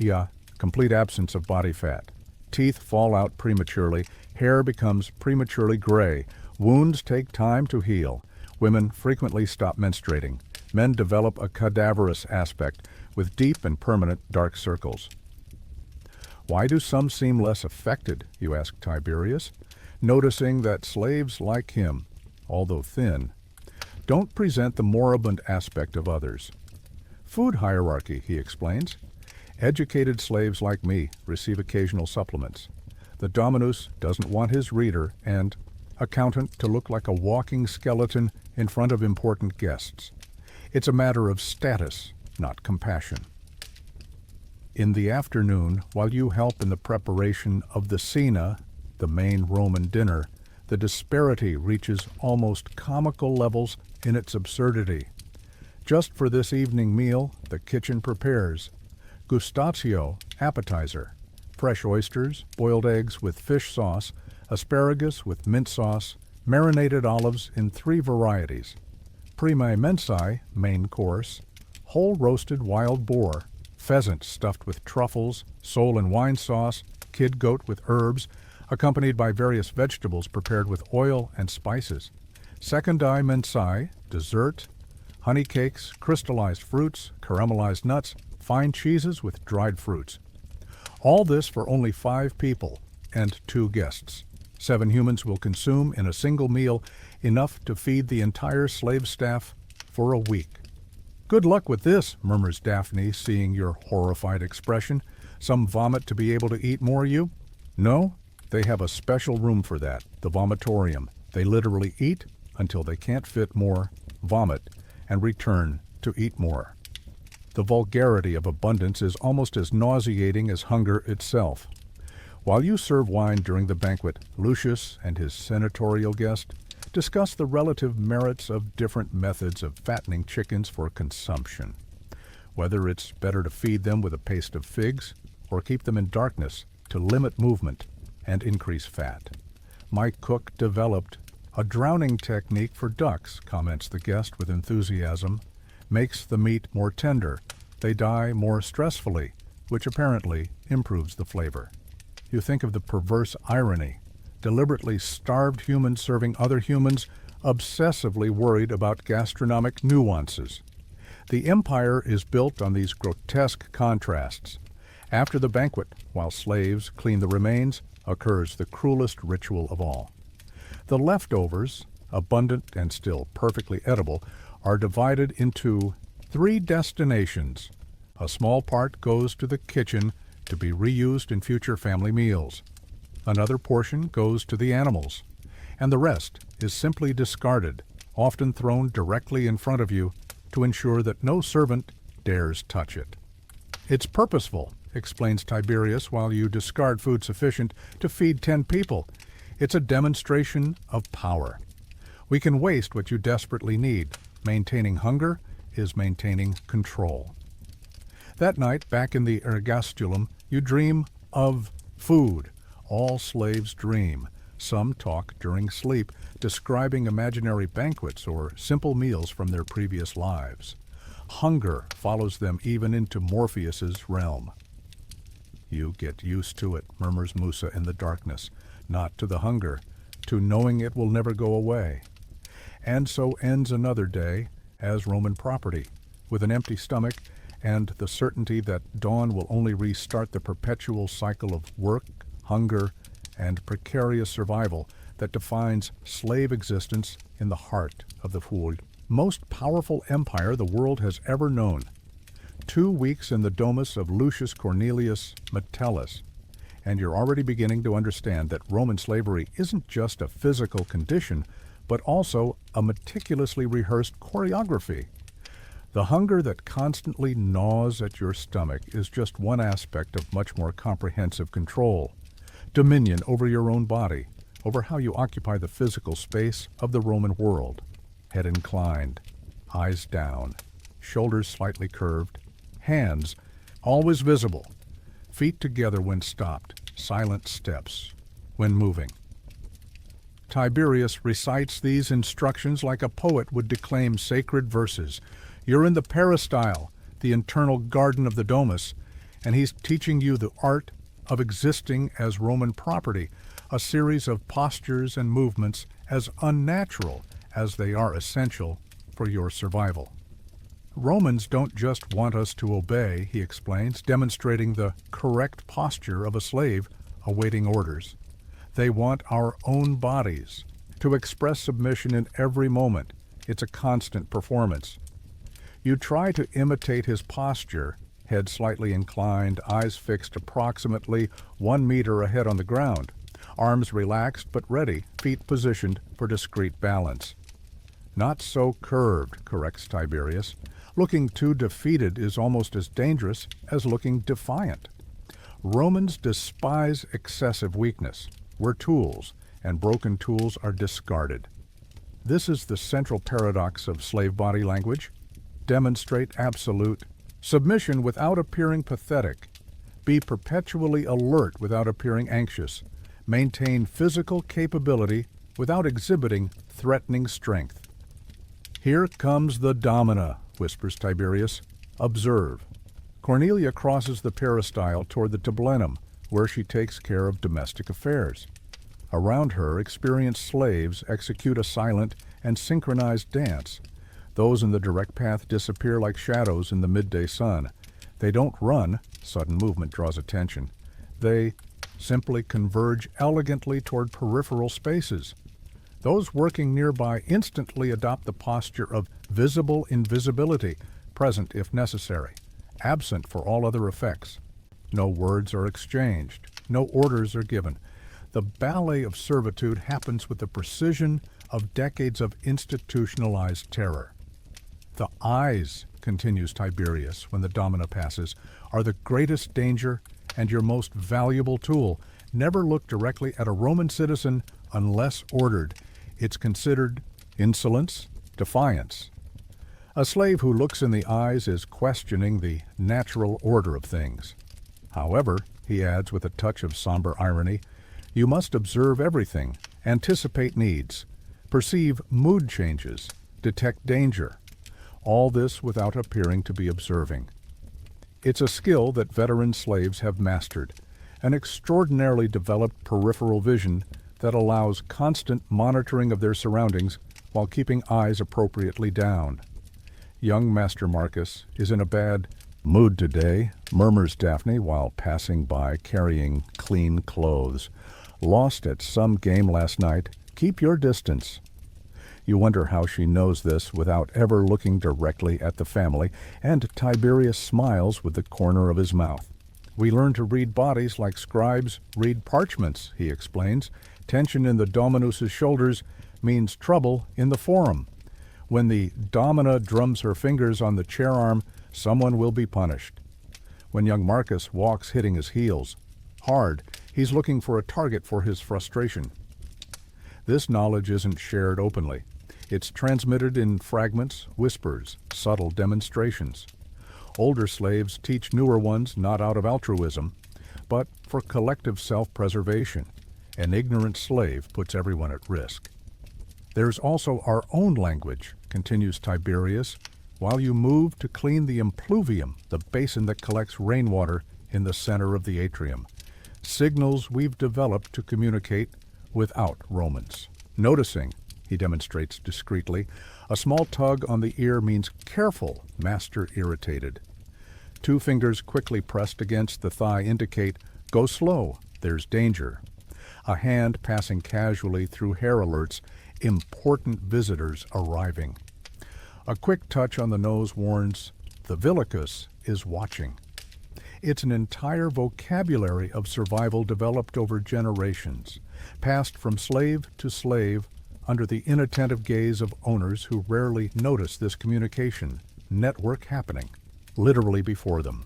complete absence of body fat. Teeth fall out prematurely, hair becomes prematurely gray, wounds take time to heal, women frequently stop menstruating, men develop a cadaverous aspect with deep and permanent dark circles. Why do some seem less affected, you ask Tiberius, noticing that slaves like him, although thin, don't present the moribund aspect of others. Food hierarchy, he explains. Educated slaves like me receive occasional supplements. The dominus doesn't want his reader and accountant to look like a walking skeleton in front of important guests. It's a matter of status, not compassion. In the afternoon, while you help in the preparation of the cena, the main Roman dinner, the disparity reaches almost comical levels in its absurdity. Just for this evening meal, the kitchen prepares gustatio, appetizer, fresh oysters, boiled eggs with fish sauce, asparagus with mint sauce, marinated olives in 3 varieties, primae mensae, main course, whole roasted wild boar, pheasant stuffed with truffles, sole and wine sauce, kid goat with herbs, accompanied by various vegetables prepared with oil and spices, secundae mensae, dessert, honey cakes, crystallized fruits, caramelized nuts, fine cheeses with dried fruits. All this for only 5 people and 2 guests. 7 humans will consume in a single meal enough to feed the entire slave staff for a week. "Good luck with this," murmurs Daphne, seeing your horrified expression. "Some vomit to be able to eat more, you?" "No, they have a special room for that, the vomitorium. They literally eat until they can't fit more, vomit, and return to eat more." The vulgarity of abundance is almost as nauseating as hunger itself. While you serve wine during the banquet, Lucius and his senatorial guest discuss the relative merits of different methods of fattening chickens for consumption, whether it's better to feed them with a paste of figs or keep them in darkness to limit movement and increase fat. "My cook developed a drowning technique for ducks," comments the guest with enthusiasm. "Makes the meat more tender. They die more stressfully, which apparently improves the flavor." You think of the perverse irony. Deliberately starved humans serving other humans, obsessively worried about gastronomic nuances. The empire is built on these grotesque contrasts. After the banquet, while slaves clean the remains, occurs the cruelest ritual of all. The leftovers, abundant and still perfectly edible, are divided into 3 destinations. A small part goes to the kitchen to be reused in future family meals. Another portion goes to the animals, and the rest is simply discarded, often thrown directly in front of you to ensure that no servant dares touch it. "It's purposeful," explains Tiberius, while you discard food sufficient to feed 10 people. "It's a demonstration of power. We can waste what you desperately need. Maintaining hunger is maintaining control." That night, back in the ergastulum, you dream of food. All slaves dream. Some talk during sleep, describing imaginary banquets or simple meals from their previous lives. Hunger follows them even into Morpheus's realm. "You get used to it," murmurs Musa in the darkness. "Not to the hunger, to knowing it will never go away." And so ends another day as Roman property, with an empty stomach and the certainty that dawn will only restart the perpetual cycle of work, hunger, and precarious survival that defines slave existence in the heart of the most powerful empire the world has ever known. 2 weeks in the domus of Lucius Cornelius Metellus, and you're already beginning to understand that Roman slavery isn't just a physical condition, but also a meticulously rehearsed choreography. The hunger that constantly gnaws at your stomach is just one aspect of much more comprehensive control. Dominion over your own body, over how you occupy the physical space of the Roman world. Head inclined, eyes down, shoulders slightly curved, hands always visible, feet together when stopped, silent steps when moving. Tiberius recites these instructions like a poet would declaim sacred verses. You're in the peristyle, the internal garden of the domus, and he's teaching you the art of existing as Roman property, a series of postures and movements as unnatural as they are essential for your survival. Romans don't just want us to obey, he explains, demonstrating the correct posture of a slave awaiting orders. They want our own bodies to express submission in every moment. It's a constant performance. You try to imitate his posture, head slightly inclined, eyes fixed approximately 1 meter ahead on the ground, arms relaxed but ready, feet positioned for discreet balance. Not so curved, corrects Tiberius. Looking too defeated is almost as dangerous as looking defiant. Romans despise excessive weakness. We're tools, and broken tools are discarded. This is the central paradox of slave body language. Demonstrate absolute submission without appearing pathetic. Be perpetually alert without appearing anxious. Maintain physical capability without exhibiting threatening strength. Here comes the domina, whispers Tiberius. Observe. Cornelia crosses the peristyle toward the tablinum, where she takes care of domestic affairs. Around her, experienced slaves execute a silent and synchronized dance. Those in the direct path disappear like shadows in the midday sun. They don't run, sudden movement draws attention. They simply converge elegantly toward peripheral spaces. Those working nearby instantly adopt the posture of visible invisibility, present if necessary, absent for all other effects. No words are exchanged, no orders are given. The ballet of servitude happens with the precision of decades of institutionalized terror. The eyes, continues Tiberius when the domina passes, are the greatest danger and your most valuable tool. Never look directly at a Roman citizen unless ordered. It's considered insolence, defiance. A slave who looks in the eyes is questioning the natural order of things. However, he adds with a touch of somber irony, you must observe everything, anticipate needs, perceive mood changes, detect danger. All this without appearing to be observing. It's a skill that veteran slaves have mastered, an extraordinarily developed peripheral vision that allows constant monitoring of their surroundings while keeping eyes appropriately down. Young Master Marcus is in a bad mood today, murmurs Daphne while passing by carrying clean clothes. Lost at some game last night. Keep your distance. You wonder how she knows this without ever looking directly at the family, and Tiberius smiles with the corner of his mouth. We learn to read bodies like scribes read parchments, he explains. Tension in the dominus's shoulders means trouble in the forum. When the domina drums her fingers on the chair arm, someone will be punished. When young Marcus walks hitting his heels hard, he's looking for a target for his frustration. This knowledge isn't shared openly. It's transmitted in fragments, whispers, subtle demonstrations. Older slaves teach newer ones not out of altruism, but for collective self-preservation. An ignorant slave puts everyone at risk. There's also our own language, continues Tiberius, while you move to clean the impluvium, the basin that collects rainwater in the center of the atrium. Signals we've developed to communicate without Romans. Noticing, he demonstrates discreetly, a small tug on the ear means careful, master irritated. 2 fingers quickly pressed against the thigh indicate, go slow, there's danger. A hand passing casually through hair alerts, important visitors arriving. A quick touch on the nose warns, the villicus is watching. It's an entire vocabulary of survival developed over generations, passed from slave to slave under the inattentive gaze of owners who rarely notice this communication network happening, literally before them.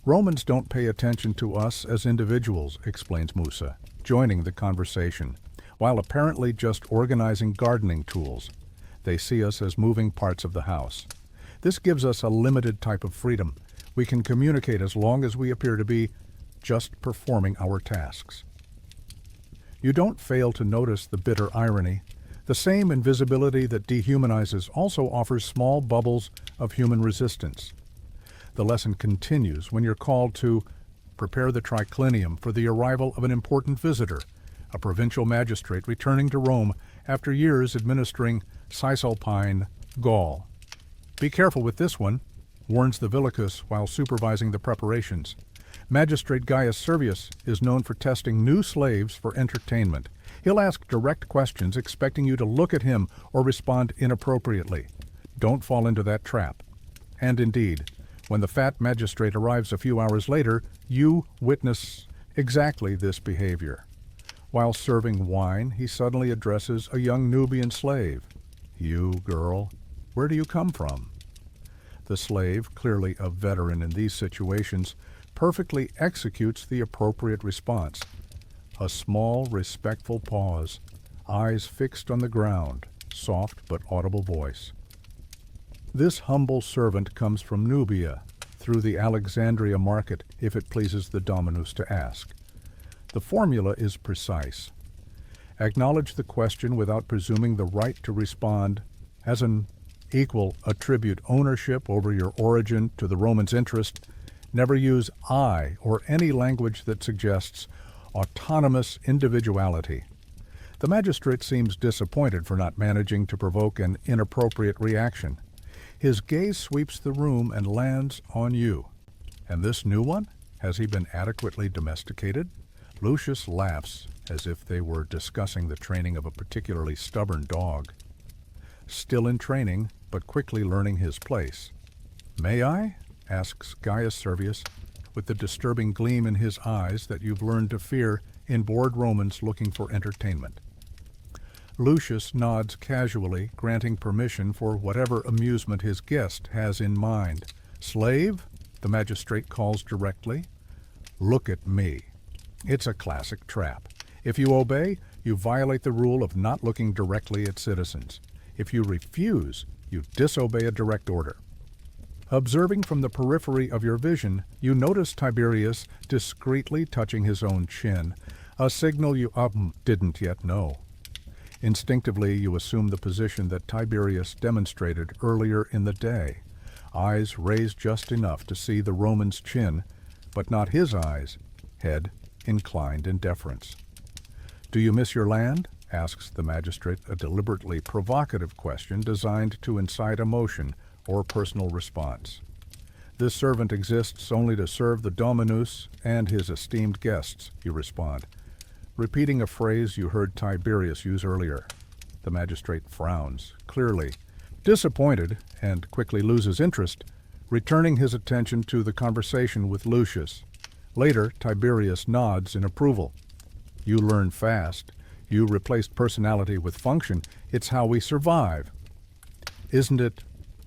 Romans don't pay attention to us as individuals, explains Musa, joining the conversation, while apparently just organizing gardening tools. They see us as moving parts of the house. This gives us a limited type of freedom. We can communicate as long as we appear to be just performing our tasks. You don't fail to notice the bitter irony. The same invisibility that dehumanizes also offers small bubbles of human resistance. The lesson continues when you're called to prepare the triclinium for the arrival of an important visitor, a provincial magistrate returning to Rome after years administering Cisalpine Gaul. Be careful with this one, warns the villicus while supervising the preparations. Magistrate Gaius Servius is known for testing new slaves for entertainment. He'll ask direct questions expecting you to look at him or respond inappropriately. Don't fall into that trap. And indeed, When the fat magistrate arrives a few hours later, you witness exactly this behavior. While serving wine, he suddenly addresses a young Nubian slave. "You, girl, where do you come from?" The slave, clearly a veteran in these situations, perfectly executes the appropriate response. A small, respectful pause, eyes fixed on the ground, soft but audible voice. This humble servant comes from Nubia, through the Alexandria market, if it pleases the dominus to ask. The formula is precise. Acknowledge the question without presuming the right to respond as an equal attribute ownership over your origin to the Roman's interest. Never use I or any language that suggests autonomous individuality. The magistrate seems disappointed for not managing to provoke an inappropriate reaction. His gaze sweeps the room and lands on you. And this new one? Has he been adequately domesticated? Lucius laughs as if they were discussing the training of a particularly stubborn dog. Still in training, but quickly learning his place. "May I?" asks Gaius Servius, with the disturbing gleam in his eyes that you've learned to fear in bored Romans looking for entertainment. Lucius nods casually, granting permission for whatever amusement his guest has in mind. "Slave?" the magistrate calls directly. "Look at me." It's a classic trap. If you obey, you violate the rule of not looking directly at citizens. If you refuse, you disobey a direct order. Observing from the periphery of your vision, you notice Tiberius discreetly touching his own chin, a signal you didn't yet know. Instinctively, you assume the position that Tiberius demonstrated earlier in the day, eyes raised just enough to see the Roman's chin, but not his eyes, head inclined in deference. "Do you miss your land?" asks the magistrate, a deliberately provocative question designed to incite emotion or personal response. "This servant exists only to serve the dominus and his esteemed guests," you respond, repeating a phrase you heard Tiberius use earlier. The magistrate frowns, clearly disappointed, and quickly loses interest, returning his attention to the conversation with Lucius. Later, Tiberius nods in approval. "You learn fast. You replaced personality with function. It's how we survive." "Isn't it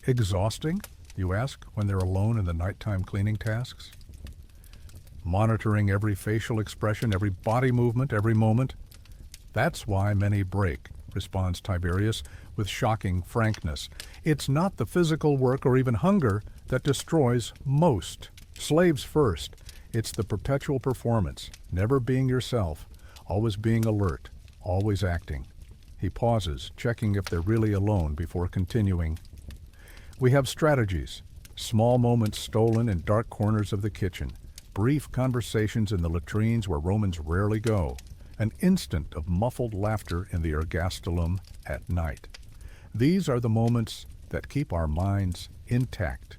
exhausting?" you ask when they're alone in the nighttime cleaning tasks. "Monitoring every facial expression, every body movement, every moment." "That's why many break," responds Tiberius with shocking frankness. "It's not the physical work or even hunger that destroys most. Slaves first. It's the perpetual performance, never being yourself, always being alert, always acting." He pauses, checking if they're really alone before continuing. "We have strategies, small moments stolen in dark corners of the kitchen, brief conversations in the latrines where Romans rarely go, an instant of muffled laughter in the ergastulum at night. These are the moments that keep our minds intact.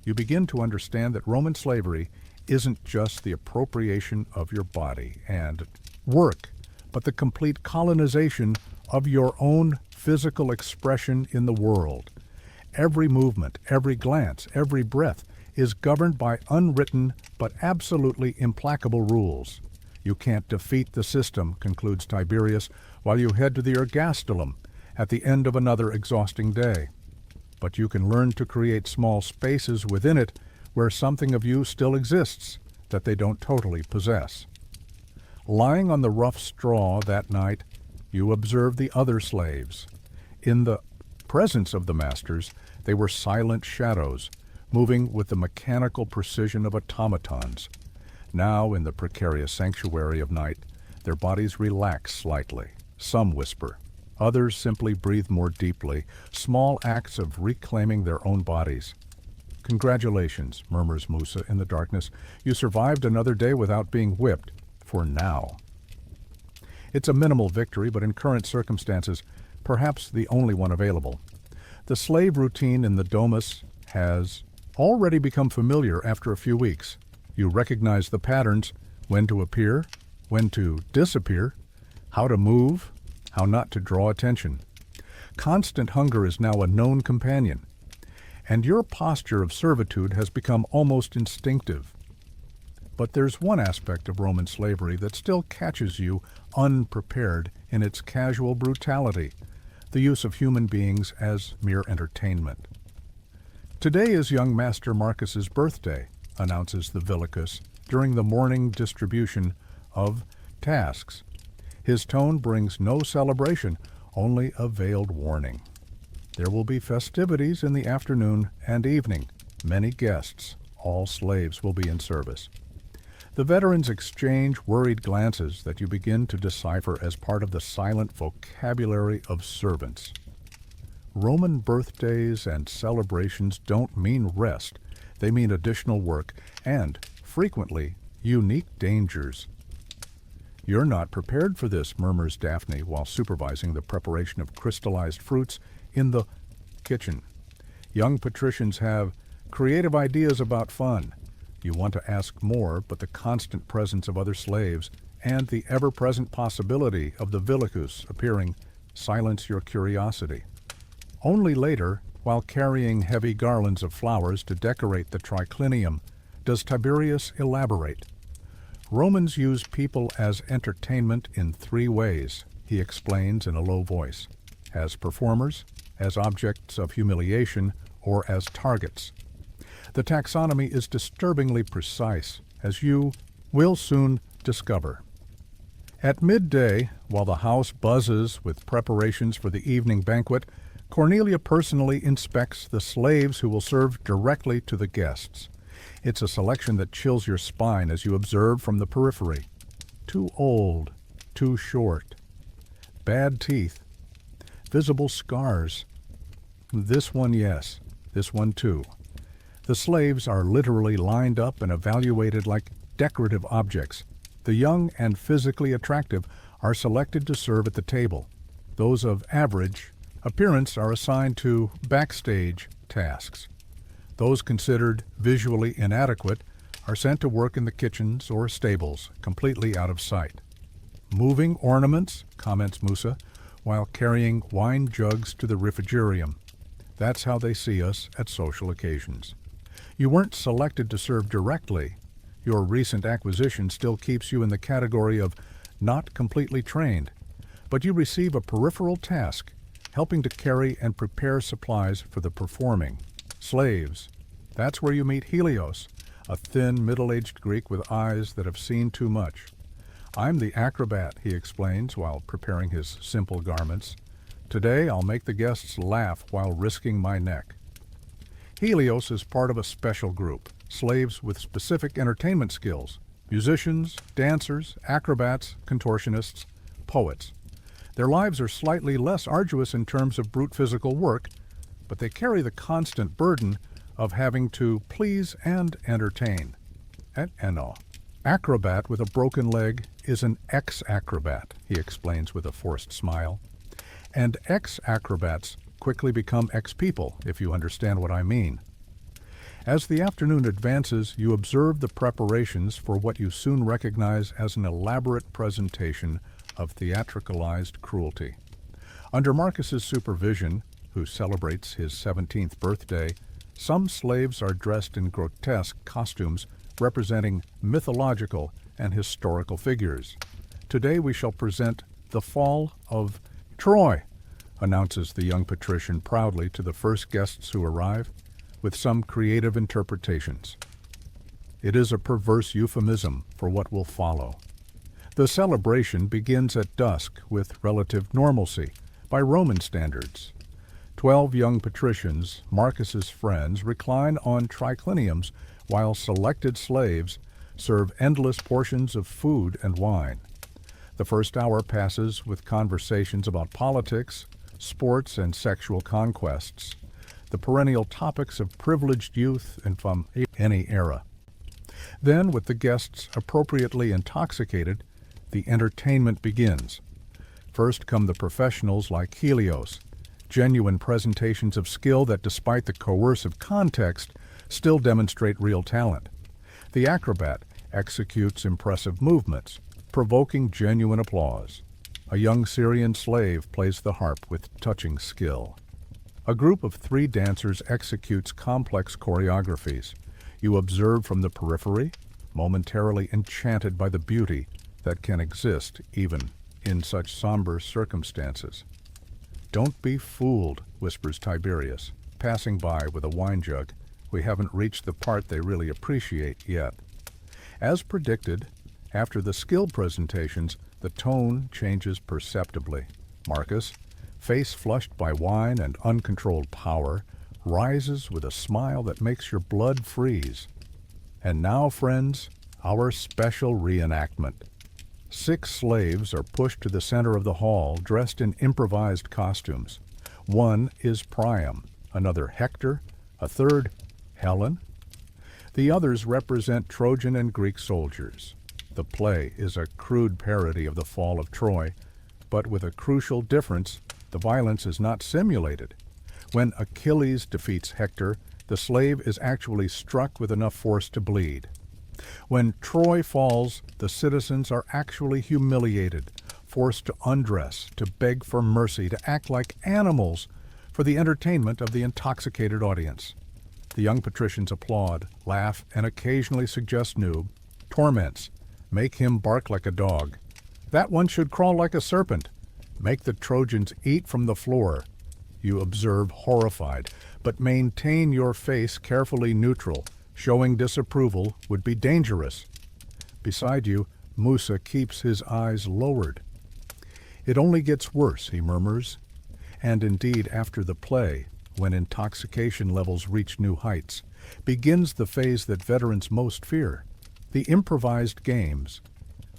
You begin to understand that Roman slavery isn't just the appropriation of your body and work, but the complete colonization of your own physical expression in the world. Every movement, every glance, every breath is governed by unwritten but absolutely implacable rules. You can't defeat the system, concludes Tiberius, while you head to the ergastulum at the end of another exhausting day. But you can learn to create small spaces within it where something of you still exists that they don't totally possess. Lying on the rough straw that night, you observe the other slaves. In the presence of the masters, they were silent shadows, moving with the mechanical precision of automatons. Now, in the precarious sanctuary of night, their bodies relax slightly. Some whisper. Others simply breathe more deeply, small acts of reclaiming their own bodies. "Congratulations," murmurs Musa in the darkness. "You survived another day without being whipped, for now." It's a minimal victory, but in current circumstances, perhaps the only one available. The slave routine in the domus has already become familiar after a few weeks. You recognize the patterns, when to appear, when to disappear, how to move, how not to draw attention. Constant hunger is now a known companion. and your posture of servitude has become almost instinctive. But there's one aspect of Roman slavery that still catches you unprepared in its casual brutality, the use of human beings as mere entertainment. Today is young Master Marcus's birthday, announces the villicus during the morning distribution of tasks. His tone brings no celebration, only a veiled warning. There will be festivities in the afternoon and evening. Many guests, all slaves, will be in service. The veterans exchange worried glances that you begin to decipher as part of the silent vocabulary of servants. Roman birthdays and celebrations don't mean rest. They mean additional work and, frequently, unique dangers. "You're not prepared for this," murmurs Daphne while supervising the preparation of crystallized fruits in the kitchen. Young patricians have creative ideas about fun. You want to ask more, but the constant presence of other slaves and the ever-present possibility of the villicus appearing silence your curiosity. Only later, while carrying heavy garlands of flowers to decorate the triclinium, does Tiberius elaborate. Romans use people as entertainment in 3 ways, he explains in a low voice: as performers, as objects of humiliation, or as targets. The taxonomy is disturbingly precise, as you will soon discover. At midday, while the house buzzes with preparations for the evening banquet, Cornelia personally inspects the slaves who will serve directly to the guests. It's a selection that chills your spine as you observe from the periphery. Too old, too short, bad teeth, visible scars. This one, yes, this one too. The slaves are literally lined up and evaluated like decorative objects. The young and physically attractive are selected to serve at the table. Those of average appearance are assigned to backstage tasks. Those considered visually inadequate are sent to work in the kitchens or stables, completely out of sight. "Moving ornaments," comments Musa, while carrying wine jugs to the refrigerium. That's how they see us at social occasions. You weren't selected to serve directly. Your recent acquisition still keeps you in the category of not completely trained, but you receive a peripheral task, helping to carry and prepare supplies for the performing. Slaves. That's where you meet Helios, a thin, middle-aged Greek with eyes that have seen too much. "I'm the acrobat," he explains while preparing his simple garments. "Today I'll make the guests laugh while risking my neck." Helios is part of a special group, slaves with specific entertainment skills: musicians, dancers, acrobats, contortionists, poets. Their lives are slightly less arduous in terms of brute physical work, but they carry the constant burden of having to please and entertain. Et eno. Acrobat with a broken leg is an ex-acrobat, he explains with a forced smile. And ex-acrobats quickly become ex-people, if you understand what I mean. As the afternoon advances, you observe the preparations for what you soon recognize as an elaborate presentation of theatricalized cruelty. Under Marcus's supervision, who celebrates his 17th birthday, some slaves are dressed in grotesque costumes representing mythological and historical figures. "Today we shall present the fall of Troy," announces the young patrician proudly to the first guests who arrive, with some creative interpretations. It is a perverse euphemism for what will follow. The celebration begins at dusk with relative normalcy, by Roman standards. 12 young patricians, Marcus's friends, recline on tricliniums while selected slaves serve endless portions of food and wine. The first hour passes with conversations about politics, sports, and sexual conquests, the perennial topics of privileged youth and from any era. Then, with the guests appropriately intoxicated, the entertainment begins. First come the professionals like Helios, genuine presentations of skill that, despite the coercive context, still demonstrate real talent. The acrobat executes impressive movements, provoking genuine applause. A young Syrian slave plays the harp with touching skill. A group of 3 dancers executes complex choreographies. You observe from the periphery, momentarily enchanted by the beauty that can exist even in such somber circumstances. "Don't be fooled," whispers Tiberius, passing by with a wine jug. "We haven't reached the part they really appreciate yet." As predicted, after the skill presentations, the tone changes perceptibly. Marcus, face flushed by wine and uncontrolled power, rises with a smile that makes your blood freeze. And now, friends, our special reenactment. 6 slaves are pushed to the center of the hall, dressed in improvised costumes. One is Priam, another Hector, a third Helen. The others represent Trojan and Greek soldiers. The play is a crude parody of the fall of Troy, but with a crucial difference: the violence is not simulated. When Achilles defeats Hector, the slave is actually struck with enough force to bleed. When Troy falls, the citizens are actually humiliated, forced to undress, to beg for mercy, to act like animals for the entertainment of the intoxicated audience. The young patricians applaud, laugh, and occasionally suggest new torments. Make him bark like a dog. That one should crawl like a serpent. Make the Trojans eat from the floor. You observe horrified, but maintain your face carefully neutral. Showing disapproval would be dangerous. Beside you, Musa keeps his eyes lowered. "It only gets worse," he murmurs. And indeed, after the play, when intoxication levels reach new heights, begins the phase that veterans most fear: the improvised games.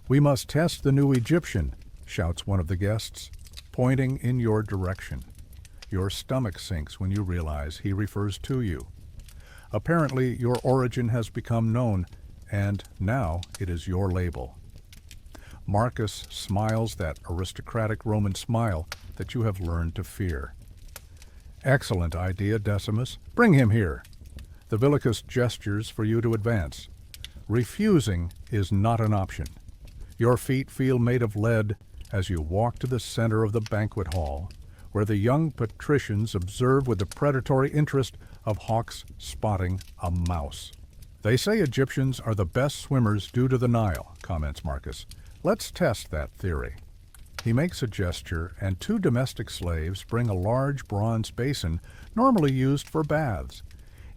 "We must test the new Egyptian," shouts one of the guests, pointing in your direction. Your stomach sinks when you realize he refers to you. Apparently, your origin has become known, and now it is your label. Marcus smiles that aristocratic Roman smile that you have learned to fear. "Excellent idea, Decimus. Bring him here." The Villicus gestures for you to advance. Refusing is not an option. Your feet feel made of lead as you walk to the center of the banquet hall, where the young patricians observe with the predatory interest of hawks spotting a mouse. "They say Egyptians are the best swimmers due to the Nile," comments Marcus. "Let's test that theory." He makes a gesture, and 2 domestic slaves bring a large bronze basin normally used for baths.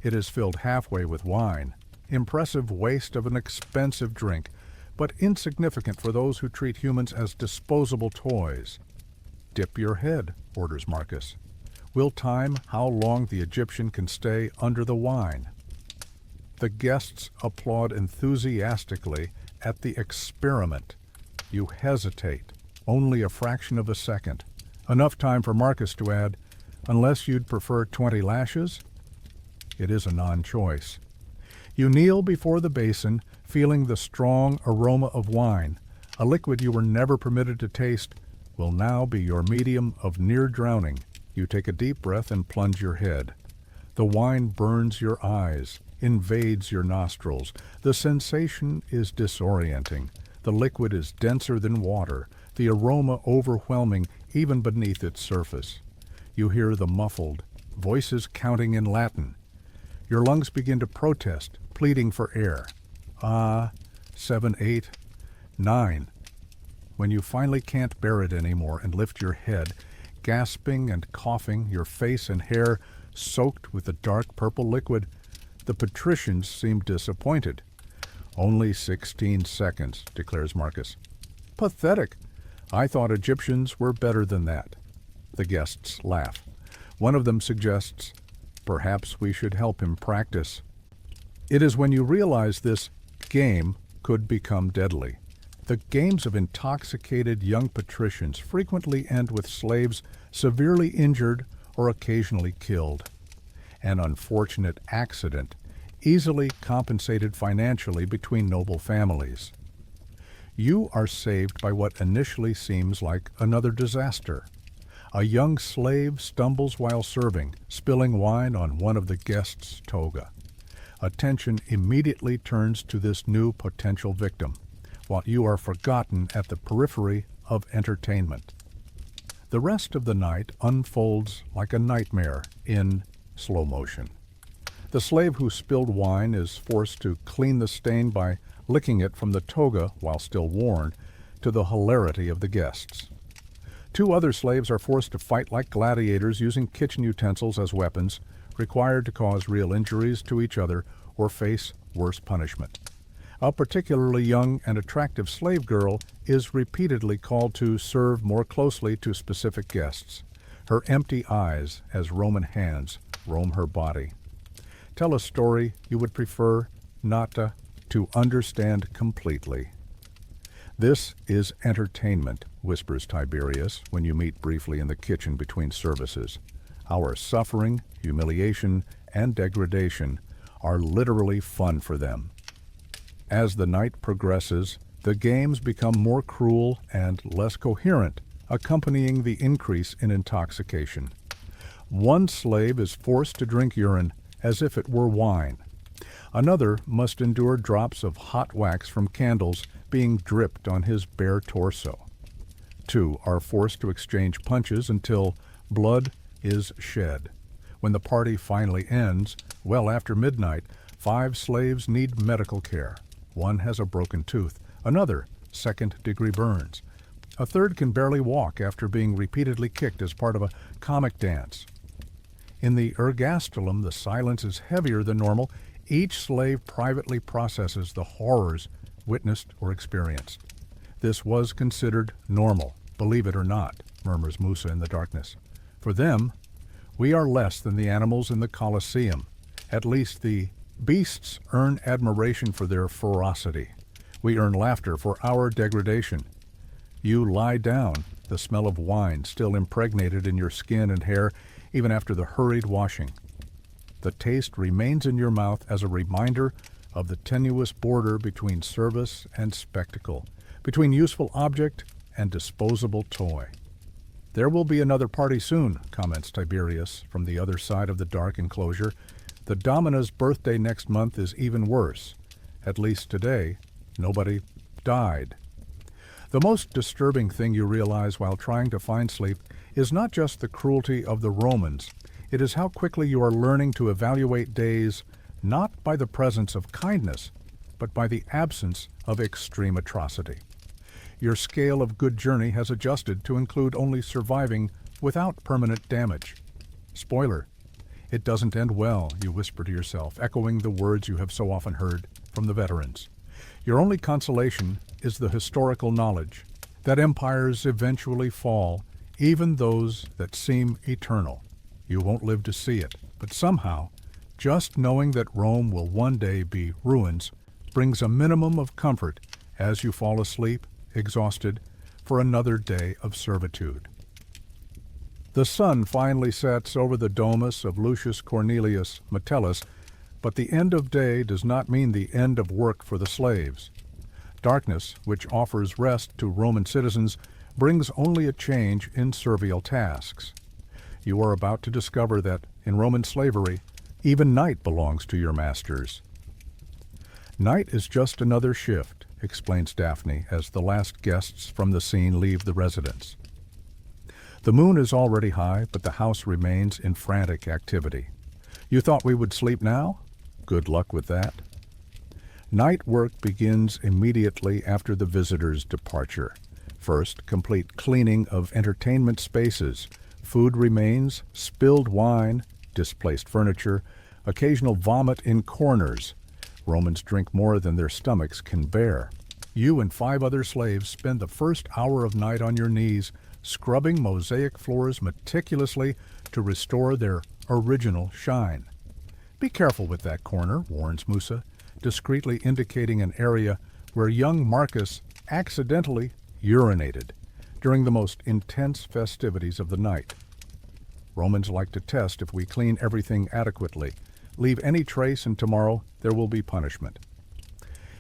It is filled halfway with wine, impressive waste of an expensive drink, but insignificant for those who treat humans as disposable toys. "Dip your head," orders Marcus. "We'll time how long the Egyptian can stay under the wine." The guests applaud enthusiastically at the experiment. You hesitate, only a fraction of a second. Enough time for Marcus to add, "Unless you'd prefer 20 lashes?" It is a non-choice. You kneel before the basin, feeling the strong aroma of wine. A liquid you were never permitted to taste will now be your medium of near drowning. You take a deep breath and plunge your head. The wine burns your eyes, invades your nostrils. The sensation is disorienting. The liquid is denser than water, the aroma overwhelming even beneath its surface. You hear the muffled voices counting in Latin. Your lungs begin to protest, pleading for air. 7, 8, 9. When you finally can't bear it anymore and lift your head, gasping and coughing, your face and hair soaked with the dark purple liquid, the patricians seem disappointed. "Only 16 seconds, declares Marcus. "Pathetic. I thought Egyptians were better than that." The guests laugh. One of them suggests, "Perhaps we should help him practice." It is when you realize this game could become deadly. The games of intoxicated young patricians frequently end with slaves severely injured or occasionally killed. An unfortunate accident, easily compensated financially between noble families. You are saved by what initially seems like another disaster. A young slave stumbles while serving, spilling wine on one of the guests' toga. Attention immediately turns to this new potential victim, while you are forgotten at the periphery of entertainment. The rest of the night unfolds like a nightmare in slow motion. The slave who spilled wine is forced to clean the stain by licking it from the toga while still worn, to the hilarity of the guests. Two other slaves are forced to fight like gladiators using kitchen utensils as weapons, required to cause real injuries to each other or face worse punishment. A particularly young and attractive slave girl is repeatedly called to serve more closely to specific guests. Her empty eyes as Roman hands roam her body. Tell a story you would prefer not to understand completely. This is entertainment, whispers Tiberius when you meet briefly in the kitchen between services. Our suffering, humiliation, and degradation are literally fun for them. As the night progresses, the games become more cruel and less coherent, accompanying the increase in intoxication. One slave is forced to drink urine as if it were wine. Another must endure drops of hot wax from candles being dripped on his bare torso. Two are forced to exchange punches until blood is shed. When the party finally ends, well after midnight, 5 slaves need medical care. One has a broken tooth, another second-degree burns. A third can barely walk after being repeatedly kicked as part of a comic dance. In the ergastulum, the silence is heavier than normal. Each slave privately processes the horrors witnessed or experienced. This was considered normal, believe it or not, murmurs Musa in the darkness. For them, we are less than the animals in the Colosseum. At least the beasts earn admiration for their ferocity. We earn laughter for our degradation. You lie down, the smell of wine still impregnated in your skin and hair, even after the hurried washing. The taste remains in your mouth as a reminder of the tenuous border between service and spectacle, between useful object and disposable toy. There will be another party soon, comments Tiberius from the other side of the dark enclosure. The Domina's birthday next month is even worse. At least today, nobody died. The most disturbing thing you realize while trying to find sleep is not just the cruelty of the Romans. It is how quickly you are learning to evaluate days not by the presence of kindness, but by the absence of extreme atrocity. Your scale of good journey has adjusted to include only surviving without permanent damage. Spoiler, it doesn't end well, you whisper to yourself, echoing the words you have so often heard from the veterans. Your only consolation is the historical knowledge that empires eventually fall, even those that seem eternal. You won't live to see it, but somehow, just knowing that Rome will one day be ruins brings a minimum of comfort as you fall asleep, exhausted, for another day of servitude. The sun finally sets over the domus of Lucius Cornelius Metellus, but the end of day does not mean the end of work for the slaves. Darkness, which offers rest to Roman citizens, brings only a change in servile tasks. You are about to discover that, in Roman slavery, even night belongs to your masters. Night is just another shift, explains Daphne as the last guests from the scene leave the residence. The moon is already high, but the house remains in frantic activity. You thought we would sleep now? Good luck with that. Night work begins immediately after the visitor's departure. First, complete cleaning of entertainment spaces, food remains, spilled wine, displaced furniture, occasional vomit in corners. Romans drink more than their stomachs can bear. You and 5 other slaves spend the first hour of night on your knees, scrubbing mosaic floors meticulously to restore their original shine. Be careful with that corner, warns Musa, discreetly indicating an area where young Marcus accidentally urinated during the most intense festivities of the night. Romans like to test if we clean everything adequately. Leave any trace and tomorrow there will be punishment.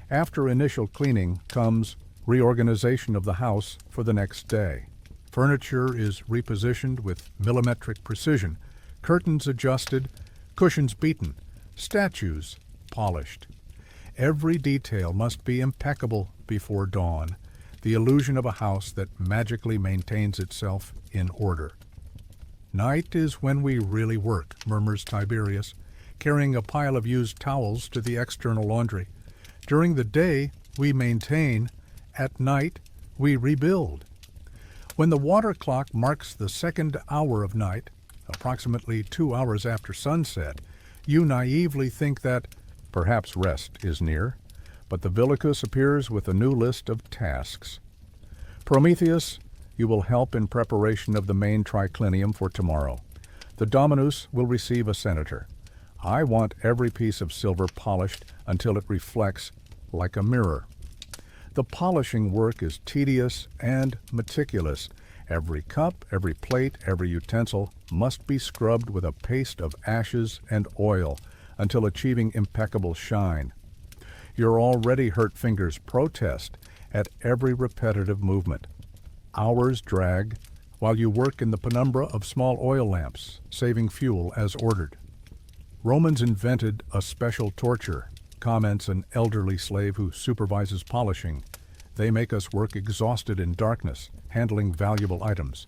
After initial cleaning comes reorganization of the house for the next day. Furniture is repositioned with millimetric precision, curtains adjusted, cushions beaten, statues polished. Every detail must be impeccable before dawn. the illusion of a house that magically maintains itself in order. Night is when we really work, murmurs Tiberius, carrying a pile of used towels to the external laundry. During the day, we maintain. At night, we rebuild. When the water clock marks the second hour of night, approximately 2 hours after sunset, you naively think that perhaps rest is near, but the Vilicus appears with a new list of tasks. Prometheus, you will help in preparation of the main triclinium for tomorrow. The Dominus will receive a senator. I want every piece of silver polished until it reflects like a mirror. The polishing work is tedious and meticulous. Every cup, every plate, every utensil must be scrubbed with a paste of ashes and oil until achieving impeccable shine. Your already hurt fingers protest at every repetitive movement. Hours drag while you work in the penumbra of small oil lamps, saving fuel as ordered. Romans invented a special torture, comments an elderly slave who supervises polishing. They make us work exhausted in darkness, handling valuable items.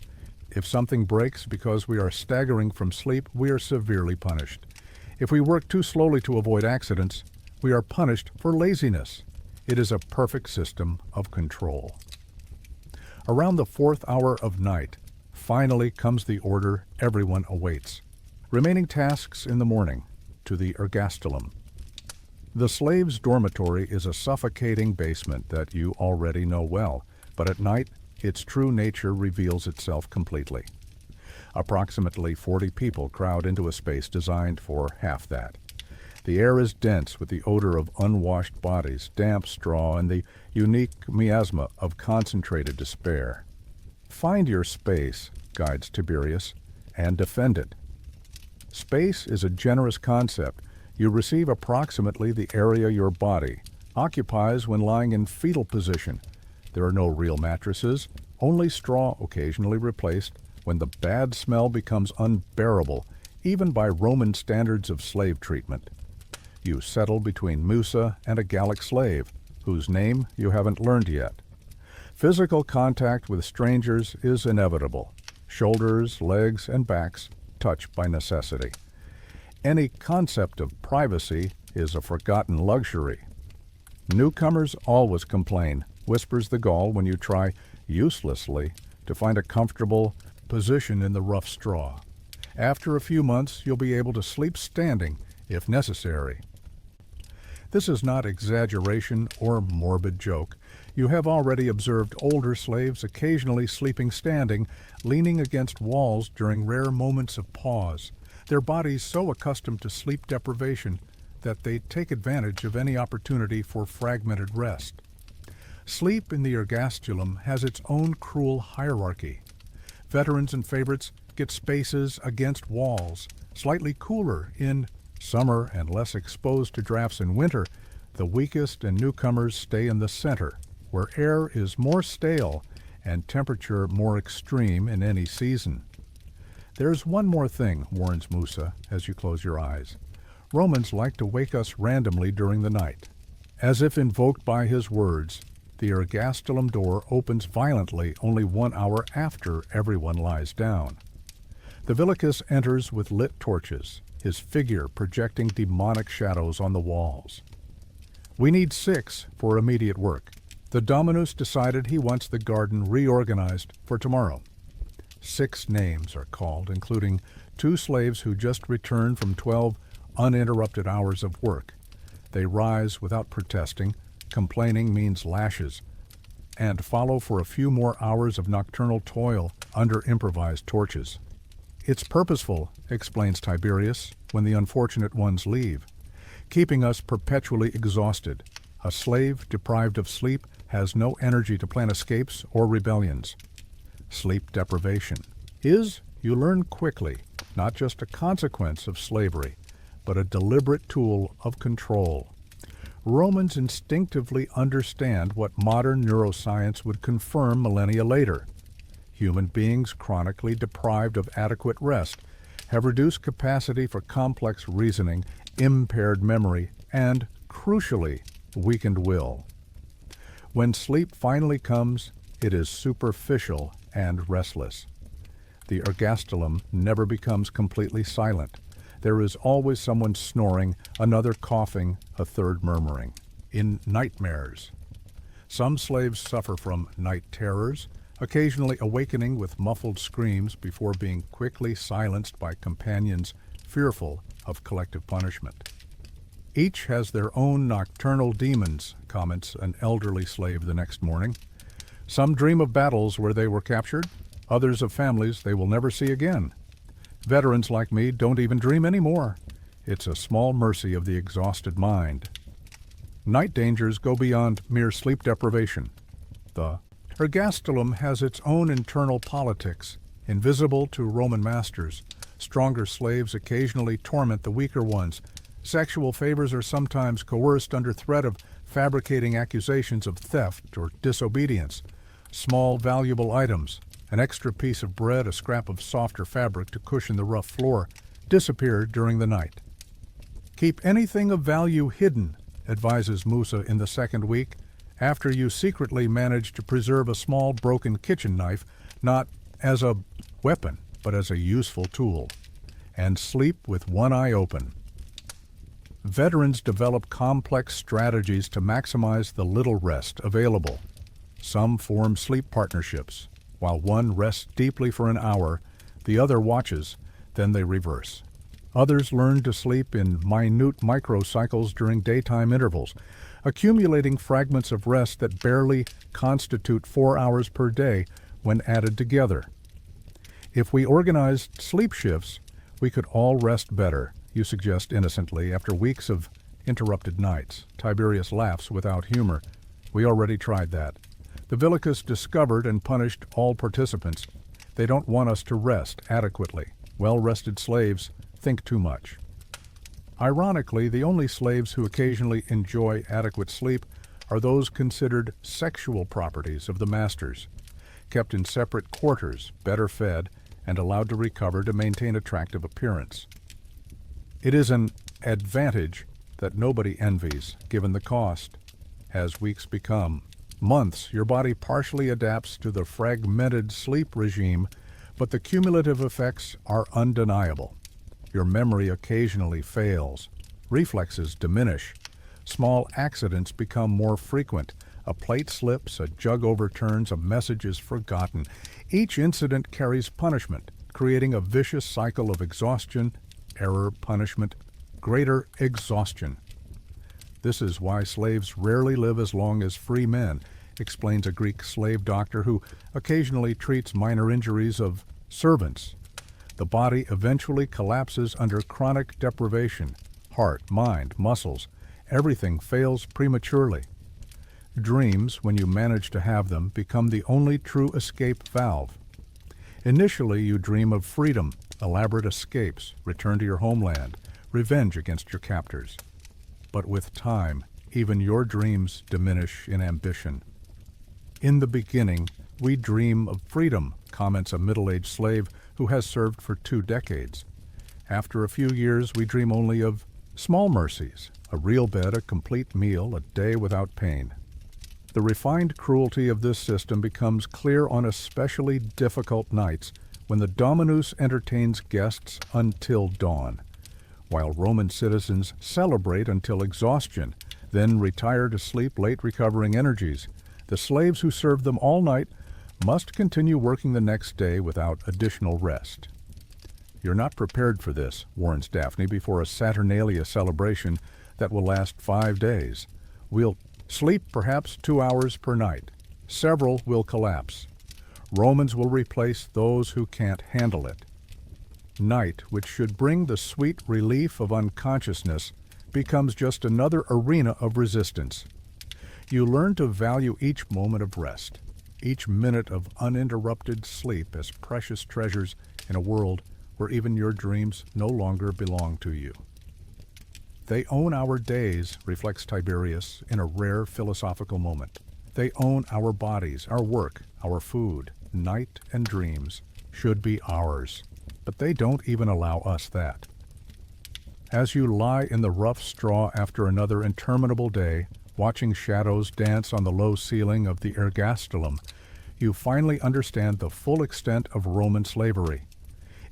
If something breaks because we are staggering from sleep, we are severely punished. If we work too slowly to avoid accidents, we are punished for laziness. It is a perfect system of control. Around the 4th hour of night, finally comes the order everyone awaits. Remaining tasks in the morning, to the ergastulum. The slave's dormitory is a suffocating basement that you already know well, but at night its true nature reveals itself completely. Approximately 40 people crowd into a space designed for half that. The air is dense with the odor of unwashed bodies, damp straw, and the unique miasma of concentrated despair. Find your space, guides Tiberius, and defend it. Space is a generous concept. You receive approximately the area your body occupies when lying in fetal position. There are no real mattresses, only straw occasionally replaced when the bad smell becomes unbearable, even by Roman standards of slave treatment. You settle between Musa and a Gallic slave, whose name you haven't learned yet. Physical contact with strangers is inevitable. Shoulders, legs, and backs touch by necessity. Any concept of privacy is a forgotten luxury. Newcomers always complain, whispers the Gaul when you try, uselessly, to find a comfortable position in the rough straw. After a few months, you'll be able to sleep standing, if necessary. This is not exaggeration or morbid joke. You have already observed older slaves occasionally sleeping standing, leaning against walls during rare moments of pause, their bodies so accustomed to sleep deprivation that they take advantage of any opportunity for fragmented rest. Sleep in the ergastulum has its own cruel hierarchy. Veterans and favorites get spaces against walls, slightly cooler in summer and less exposed to drafts in winter. The weakest and newcomers stay in the center, where air is more stale and temperature more extreme in any season. There's one more thing, warns Musa as you close your eyes. Romans like to wake us randomly during the night. As if invoked by his words, the ergastulum door opens violently only 1 hour after everyone lies down. The Vilicus enters with lit torches, his figure projecting demonic shadows on the walls. We need 6 for immediate work. The Dominus decided he wants the garden reorganized for tomorrow. 6 names are called, including 2 slaves who just returned from 12 uninterrupted hours of work. They rise without protesting. Complaining means lashes, and follow for a few more hours of nocturnal toil under improvised torches. It's purposeful, explains Tiberius, when the unfortunate ones leave, keeping us perpetually exhausted. A slave deprived of sleep has no energy to plan escapes or rebellions. Sleep deprivation is, you learn quickly, not just a consequence of slavery, but a deliberate tool of control. Romans instinctively understand what modern neuroscience would confirm millennia later. Human beings chronically deprived of adequate rest have reduced capacity for complex reasoning, impaired memory, and, crucially, weakened will. When sleep finally comes, it is superficial and restless. The ergastulum never becomes completely silent. There is always someone snoring, another coughing, a third murmuring. In nightmares. Some slaves suffer from night terrors, occasionally awakening with muffled screams before being quickly silenced by companions fearful of collective punishment. Each has their own nocturnal demons, comments an elderly slave the next morning. Some dream of battles where they were captured, others of families they will never see again. Veterans like me don't even dream anymore. It's a small mercy of the exhausted mind. Night dangers go beyond mere sleep deprivation. The ergastulum has its own internal politics, invisible to Roman masters. Stronger slaves occasionally torment the weaker ones. Sexual favors are sometimes coerced under threat of fabricating accusations of theft or disobedience. Small, valuable items, an extra piece of bread, a scrap of softer fabric to cushion the rough floor, disappear during the night. Keep anything of value hidden, advises Musa in the second week, after you secretly manage to preserve a small broken kitchen knife, not as a weapon, but as a useful tool. And sleep with one eye open. Veterans develop complex strategies to maximize the little rest available. Some form sleep partnerships. While one rests deeply for an hour, the other watches, then they reverse. Others learn to sleep in minute microcycles during daytime intervals, accumulating fragments of rest that barely constitute 4 hours per day when added together. If we organized sleep shifts, we could all rest better, you suggest innocently, after weeks of interrupted nights. Tiberius laughs without humor. We already tried that. The Villicus discovered and punished all participants. They don't want us to rest adequately. Well-rested slaves think too much. Ironically, the only slaves who occasionally enjoy adequate sleep are those considered sexual properties of the masters, kept in separate quarters, better fed, and allowed to recover to maintain attractive appearance. It is an advantage that nobody envies, given the cost. As weeks become months, your body partially adapts to the fragmented sleep regime, but the cumulative effects are undeniable. Your memory occasionally fails. Reflexes diminish. Small accidents become more frequent. A plate slips, a jug overturns, a message is forgotten. Each incident carries punishment, creating a vicious cycle of exhaustion, error, punishment, greater exhaustion. This is why slaves rarely live as long as free men, explains a Greek slave doctor who occasionally treats minor injuries of servants. The body eventually collapses under chronic deprivation. Heart, mind, muscles, everything fails prematurely. Dreams, when you manage to have them, become the only true escape valve. Initially, you dream of freedom, elaborate escapes, return to your homeland, revenge against your captors. But with time, even your dreams diminish in ambition. In the beginning, we dream of freedom, comments a middle-aged slave who has served for 2 decades. After a few years, we dream only of small mercies, a real bed, a complete meal, a day without pain. The refined cruelty of this system becomes clear on especially difficult nights when the Dominus entertains guests until dawn, while Roman citizens celebrate until exhaustion, then retire to sleep late recovering energies. The slaves who serve them all night must continue working the next day without additional rest. You're not prepared for this, warns Daphne before a Saturnalia celebration that will last 5 days. We'll sleep perhaps 2 hours per night. Several will collapse. Romans will replace those who can't handle it. Night, which should bring the sweet relief of unconsciousness, becomes just another arena of resistance. You learn to value each moment of rest, each minute of uninterrupted sleep as precious treasures in a world where even your dreams no longer belong to you. They own our days, reflects Tiberius in a rare philosophical moment. They own our bodies, our work, our food. Night and dreams should be ours, but they don't even allow us that. As you lie in the rough straw after another interminable day, Watching shadows dance on the low ceiling of the ergastulum, you finally understand the full extent of Roman slavery.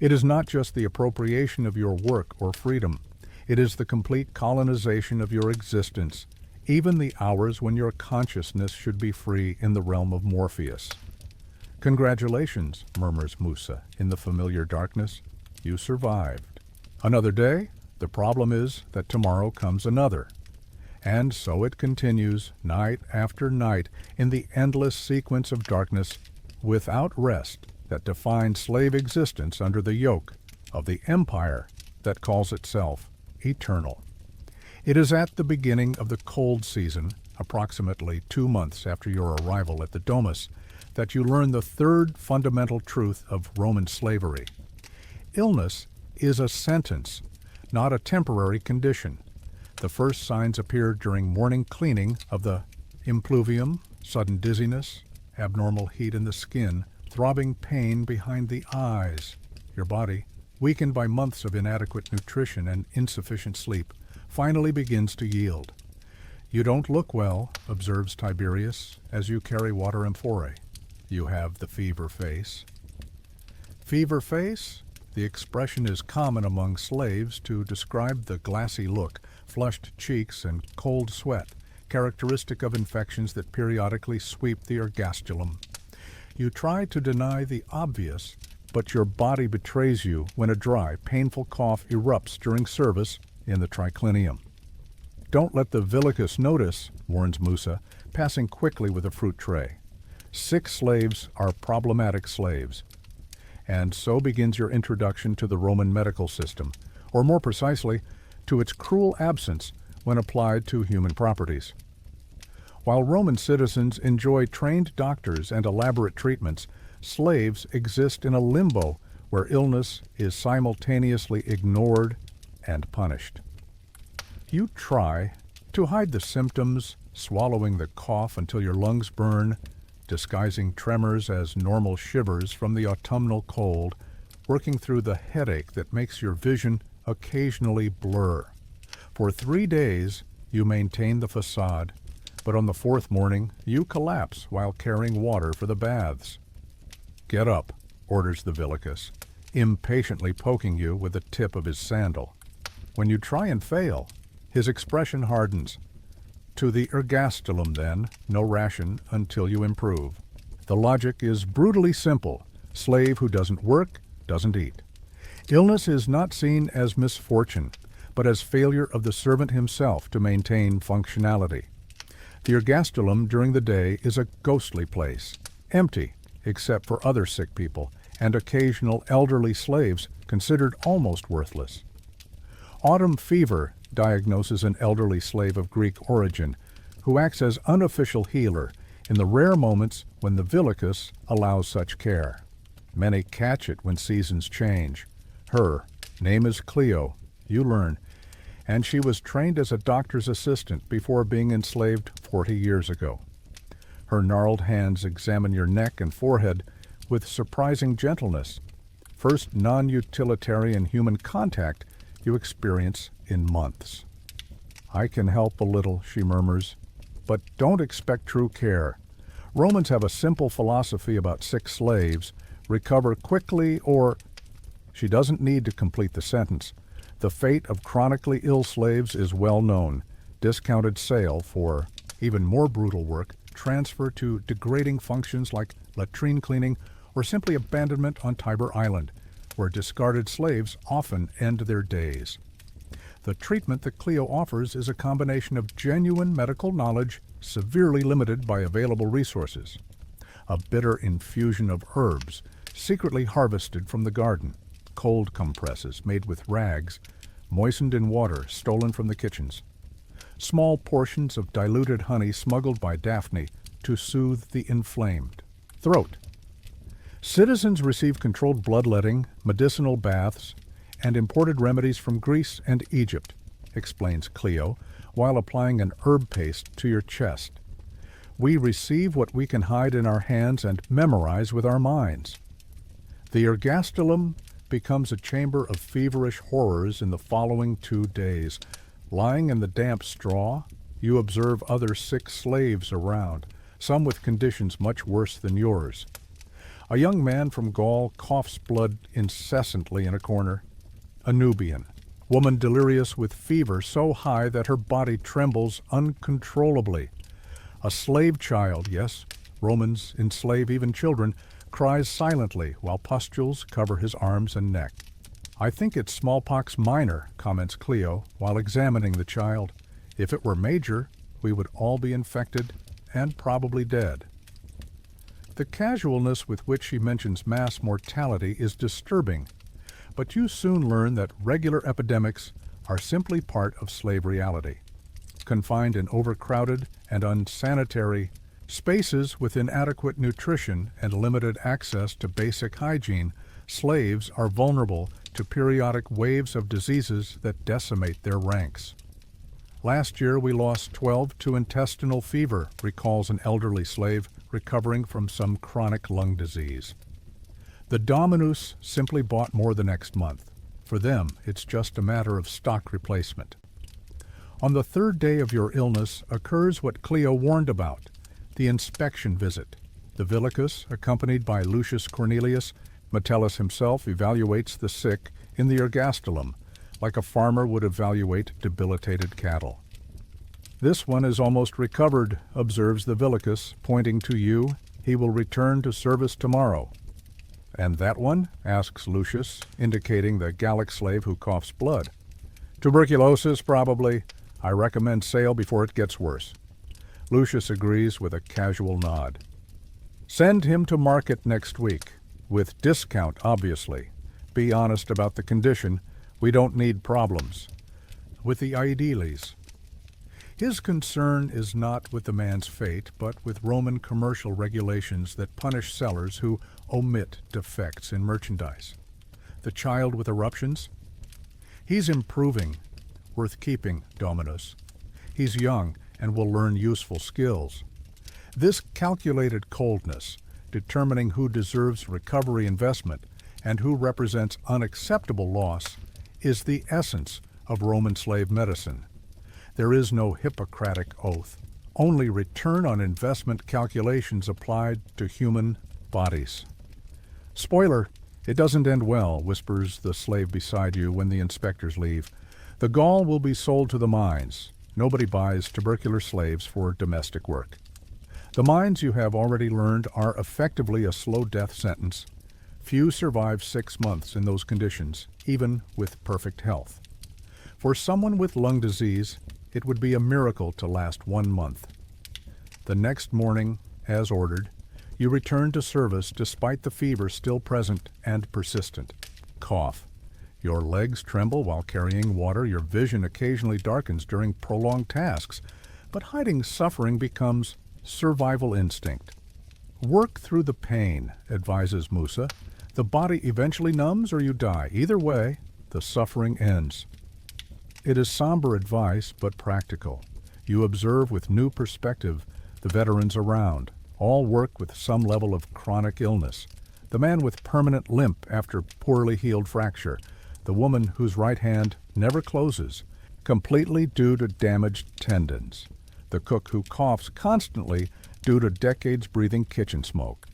It is not just the appropriation of your work or freedom. It is the complete colonization of your existence, even the hours when your consciousness should be free in the realm of Morpheus. "Congratulations," murmurs Musa in the familiar darkness. "You survived." Another day? The problem is that tomorrow comes another. And so it continues, night after night, in the endless sequence of darkness, without rest, that defines slave existence under the yoke of the empire that calls itself eternal. It is at the beginning of the cold season, approximately 2 months after your arrival at the Domus, that you learn the third fundamental truth of Roman slavery. Illness is a sentence, not a temporary condition. The first signs appear during morning cleaning of the impluvium, sudden dizziness, abnormal heat in the skin, throbbing pain behind the eyes. Your body, weakened by months of inadequate nutrition and insufficient sleep, finally begins to yield. "You don't look well," observes Tiberius, as you carry water amphorae. "You have the fever face." Fever face? The expression is common among slaves to describe the glassy look, flushed cheeks, and cold sweat, characteristic of infections that periodically sweep the ergastulum. You try to deny the obvious, but your body betrays you when a dry, painful cough erupts during service in the triclinium. "Don't let the villicus notice," warns Musa, passing quickly with a fruit tray. Sick slaves are problematic slaves. And so begins your introduction to the Roman medical system, or more precisely, to its cruel absence when applied to human properties. While Roman citizens enjoy trained doctors and elaborate treatments, slaves exist in a limbo where illness is simultaneously ignored and punished. You try to hide the symptoms, swallowing the cough until your lungs burn, disguising tremors as normal shivers from the autumnal cold, working through the headache that makes your vision occasionally blur. For 3 days, you maintain the facade, but on the 4th morning, you collapse while carrying water for the baths. "Get up," orders the villicus, impatiently poking you with the tip of his sandal. When you try and fail, his expression hardens. "To the ergastulum, then, no ration until you improve." The logic is brutally simple. Slave who doesn't work, doesn't eat. Illness is not seen as misfortune, but as failure of the servant himself to maintain functionality. The ergastulum during the day is a ghostly place, empty except for other sick people and occasional elderly slaves considered almost worthless. Autumn fever diagnoses an elderly slave of Greek origin who acts as unofficial healer in the rare moments when the villicus allows such care. Many catch it when seasons change. Her name is Cleo, you learn, and she was trained as a doctor's assistant before being enslaved 40 years ago. Her gnarled hands examine your neck and forehead with surprising gentleness. First non-utilitarian human contact you experience in months. "I can help a little," she murmurs, "but don't expect true care. Romans have a simple philosophy about sick slaves: recover quickly or—" She doesn't need to complete the sentence. The fate of chronically ill slaves is well known. Discounted sale for even more brutal work, transfer to degrading functions like latrine cleaning, or simply abandonment on Tiber Island, where discarded slaves often end their days. The treatment that Cleo offers is a combination of genuine medical knowledge, severely limited by available resources. A bitter infusion of herbs, secretly harvested from the garden, cold compresses made with rags, moistened in water stolen from the kitchens, small portions of diluted honey smuggled by Daphne to soothe the inflamed throat. Citizens receive controlled bloodletting, medicinal baths, and imported remedies from Greece and Egypt, explains Cleo, while applying an herb paste to your chest. We receive what we can hide in our hands and memorize with our minds. The ergastulum becomes a chamber of feverish horrors in the following 2 days. Lying in the damp straw, you observe other sick slaves around, some with conditions much worse than yours. A young man from Gaul coughs blood incessantly in a corner. A Nubian. Woman delirious with fever so high that her body trembles uncontrollably. A slave child, yes, Romans enslave even children, cries silently while pustules cover his arms and neck. I think it's smallpox minor, comments Cleo while examining the child. If it were major, we would all be infected and probably dead. The casualness with which she mentions mass mortality is disturbing, but you soon learn that regular epidemics are simply part of slave reality. Confined in overcrowded and unsanitary spaces with inadequate nutrition and limited access to basic hygiene, slaves are vulnerable to periodic waves of diseases that decimate their ranks. Last year we lost 12 to intestinal fever, recalls an elderly slave recovering from some chronic lung disease. The Dominus simply bought more the next month. For them, it's just a matter of stock replacement. On the third day of your illness occurs what Cleo warned about, the inspection visit. The Villicus, accompanied by Lucius Cornelius, Metellus himself evaluates the sick in the ergastulum, like a farmer would evaluate debilitated cattle. This one is almost recovered, observes the Villicus, pointing to you. He will return to service tomorrow. And that one? Asks Lucius, indicating the Gallic slave who coughs blood. Tuberculosis, probably. I recommend sail before it gets worse. Lucius agrees with a casual nod. Send him to market next week, with discount, obviously. Be honest about the condition. We don't need problems. With the Aediles. His concern is not with the man's fate, but with Roman commercial regulations that punish sellers who omit defects in merchandise. The child with eruptions? He's improving, worth keeping, Dominus. He's young and will learn useful skills. This calculated coldness, determining who deserves recovery investment and who represents unacceptable loss, is the essence of Roman slave medicine. There is no Hippocratic oath, only return on investment calculations applied to human bodies. Spoiler, it doesn't end well, whispers the slave beside you when the inspectors leave. The Gaul will be sold to the mines. Nobody buys tubercular slaves for domestic work. The mines, you have already learned, are effectively a slow death sentence. Few survive 6 months in those conditions, even with perfect health. For someone with lung disease, it would be a miracle to last 1 month. The next morning, as ordered, you return to service despite the fever still present and persistent. Cough. Your legs tremble while carrying water, your vision occasionally darkens during prolonged tasks, but hiding suffering becomes survival instinct. Work through the pain, advises Musa. The body eventually numbs or you die. Either way, the suffering ends. It is somber advice, but practical. You observe with new perspective the veterans around. All work with some level of chronic illness. The man with permanent limp after poorly healed fracture. The woman whose right hand never closes, completely due to damaged tendons. The cook who coughs constantly due to decades breathing kitchen smoke.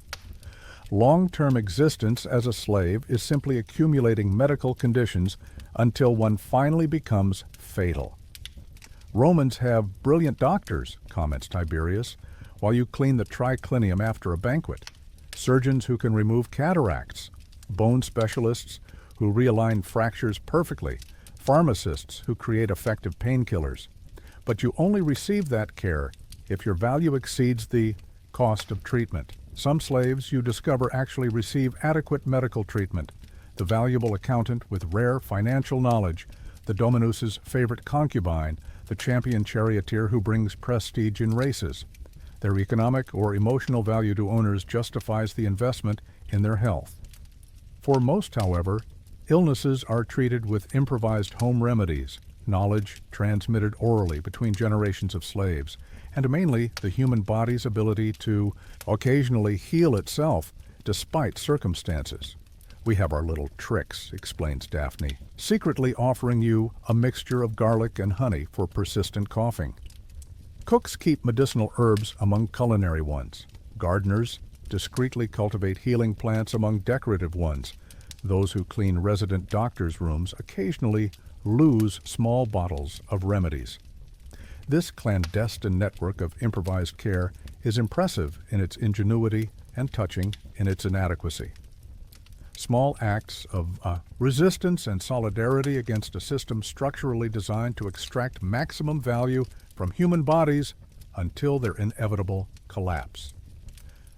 Long-term existence as a slave is simply accumulating medical conditions until one finally becomes fatal. Romans have brilliant doctors, comments Tiberius, while you clean the triclinium after a banquet. Surgeons who can remove cataracts, bone specialists who realign fractures perfectly, pharmacists who create effective painkillers. But you only receive that care if your value exceeds the cost of treatment. Some slaves, you discover, actually receive adequate medical treatment. The valuable accountant with rare financial knowledge, the Dominus's favorite concubine, the champion charioteer who brings prestige in races. Their economic or emotional value to owners justifies the investment in their health. For most, however, illnesses are treated with improvised home remedies, knowledge transmitted orally between generations of slaves, and mainly the human body's ability to occasionally heal itself despite circumstances. We have our little tricks, explains Daphne, secretly offering you a mixture of garlic and honey for persistent coughing. Cooks keep medicinal herbs among culinary ones. Gardeners discreetly cultivate healing plants among decorative ones. Those who clean resident doctors' rooms occasionally lose small bottles of remedies. This clandestine network of improvised care is impressive in its ingenuity and touching in its inadequacy. Small acts of resistance and solidarity against a system structurally designed to extract maximum value from human bodies until their inevitable collapse.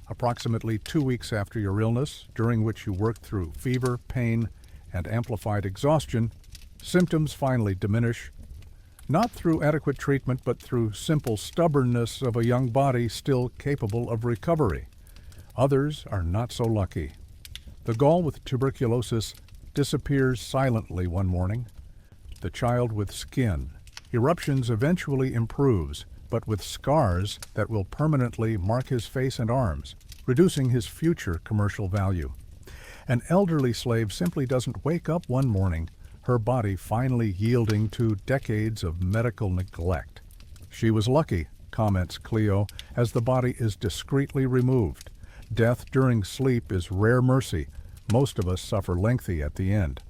Approximately 2 weeks after your illness, during which you worked through fever, pain, and amplified exhaustion, symptoms finally diminish, not through adequate treatment, but through simple stubbornness of a young body still capable of recovery. Others are not so lucky. The gall with tuberculosis disappears silently one morning. The child with skin, eruptions eventually improves, but with scars that will permanently mark his face and arms, reducing his future commercial value. An elderly slave simply doesn't wake up one morning, her body finally yielding to decades of medical neglect. She was lucky, comments Cleo, as the body is discreetly removed. Death during sleep is rare mercy. Most of us suffer lengthy at the end.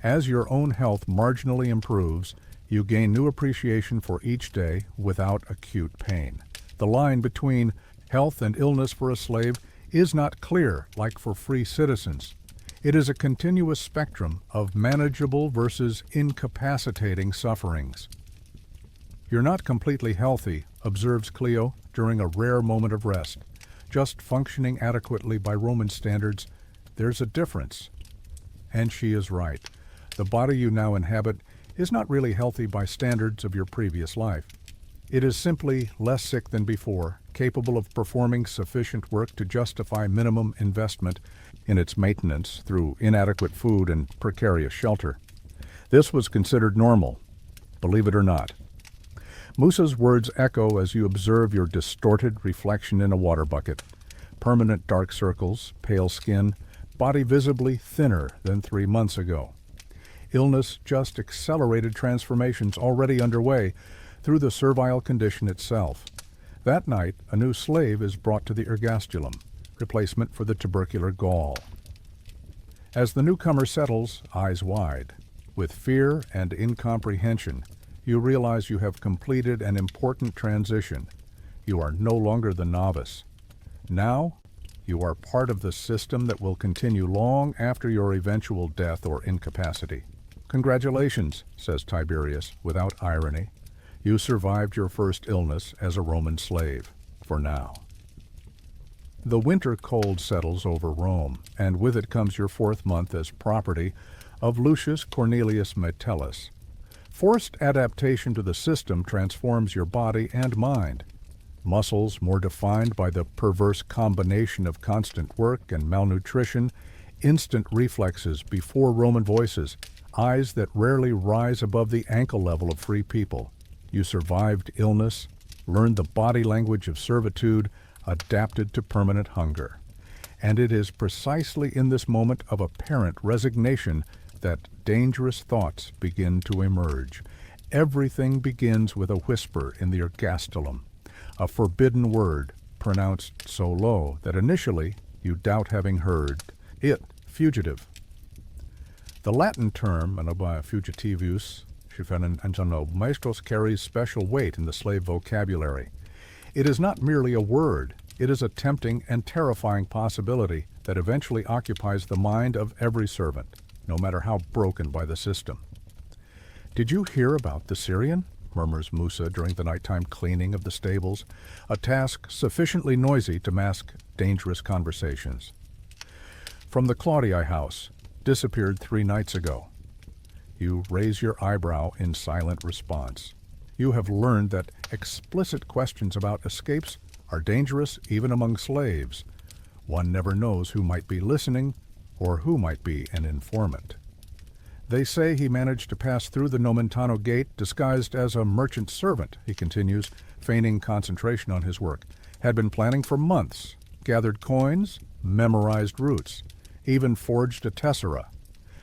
As your own health marginally improves, you gain new appreciation for each day without acute pain. The line between health and illness for a slave is not clear like for free citizens. It is a continuous spectrum of manageable versus incapacitating sufferings. You're not completely healthy, observes Cleo during a rare moment of rest. Just functioning adequately by Roman standards, there's a difference. And she is right. The body you now inhabit is not really healthy by standards of your previous life. It is simply less sick than before, capable of performing sufficient work to justify minimum investment in its maintenance through inadequate food and precarious shelter. This was considered normal, believe it or not. Musa's words echo as you observe your distorted reflection in a water bucket. Permanent dark circles, pale skin, body visibly thinner than 3 months ago. Illness just accelerated transformations already underway through the servile condition itself. That night, a new slave is brought to the ergastulum, replacement for the tubercular gall. As the newcomer settles, eyes wide, with fear and incomprehension, you realize you have completed an important transition. You are no longer the novice. Now, you are part of the system that will continue long after your eventual death or incapacity. Congratulations, says Tiberius, without irony. You survived your first illness as a Roman slave, for now. The winter cold settles over Rome, and with it comes your 4th month as property of Lucius Cornelius Metellus. Forced adaptation to the system transforms your body and mind. Muscles more defined by the perverse combination of constant work and malnutrition, instant reflexes before Roman voices, eyes that rarely rise above the ankle level of free people. You survived illness, learned the body language of servitude, adapted to permanent hunger. And it is precisely in this moment of apparent resignation that dangerous thoughts begin to emerge. Everything begins with a whisper in the ergastulum, a forbidden word pronounced so low that initially you doubt having heard it, fugitive. The Latin term, fugitivus, maestros, carries special weight in the slave vocabulary. It is not merely a word, it is a tempting and terrifying possibility that eventually occupies the mind of every servant, no matter how broken by the system. Did you hear about the Syrian? Murmurs Musa during the nighttime cleaning of the stables, a task sufficiently noisy to mask dangerous conversations. From the Claudii house, disappeared 3 nights ago. You raise your eyebrow in silent response. You have learned that explicit questions about escapes are dangerous even among slaves. One never knows who might be listening or who might be an informant. They say he managed to pass through the Nomentano gate disguised as a merchant servant, he continues, feigning concentration on his work. Had been planning for months, gathered coins, memorized routes, even forged a tessera.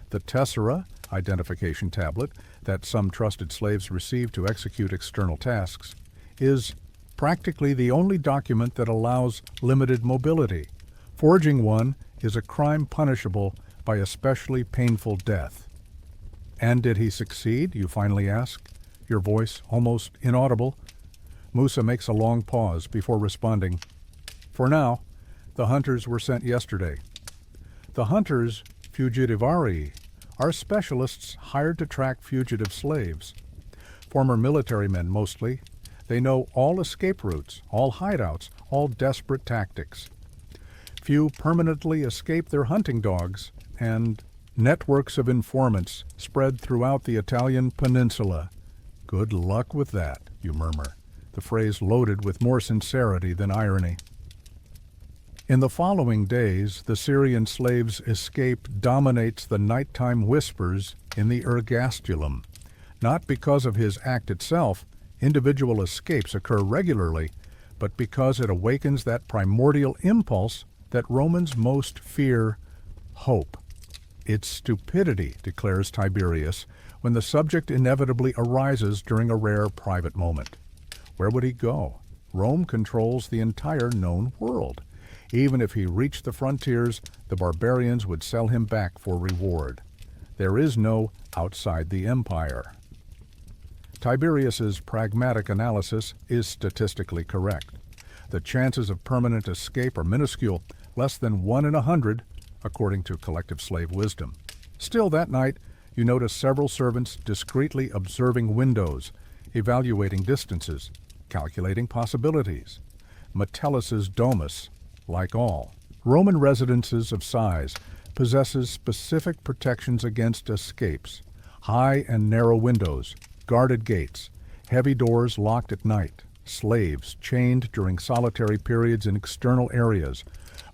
The tessera, identification tablet, that some trusted slaves receive to execute external tasks, is practically the only document that allows limited mobility. Forging one is a crime punishable by especially painful death. And did he succeed, you finally ask, your voice almost inaudible? Musa makes a long pause before responding. For now, the hunters were sent yesterday. The hunters, fugitivari, are specialists hired to track fugitive slaves. Former military men mostly. They know all escape routes, all hideouts, all desperate tactics. Few permanently escape their hunting dogs, and networks of informants spread throughout the Italian peninsula. Good luck with that, you murmur, the phrase loaded with more sincerity than irony. In the following days, the Syrian slave's escape dominates the nighttime whispers in the ergastulum. Not because of his act itself, individual escapes occur regularly, but because it awakens that primordial impulse that Romans most fear, hope. It's stupidity, declares Tiberius, when the subject inevitably arises during a rare private moment. Where would he go? Rome controls the entire known world. Even if he reached the frontiers, the barbarians would sell him back for reward. There is no outside the empire. Tiberius's pragmatic analysis is statistically correct. The chances of permanent escape are minuscule, less than 1 in 100, according to collective slave wisdom. Still, that night, you notice several servants discreetly observing windows, evaluating distances, calculating possibilities. Metellus's domus, like all Roman residences of size, possesses specific protections against escapes. High and narrow windows, guarded gates, heavy doors locked at night, slaves chained during solitary periods in external areas.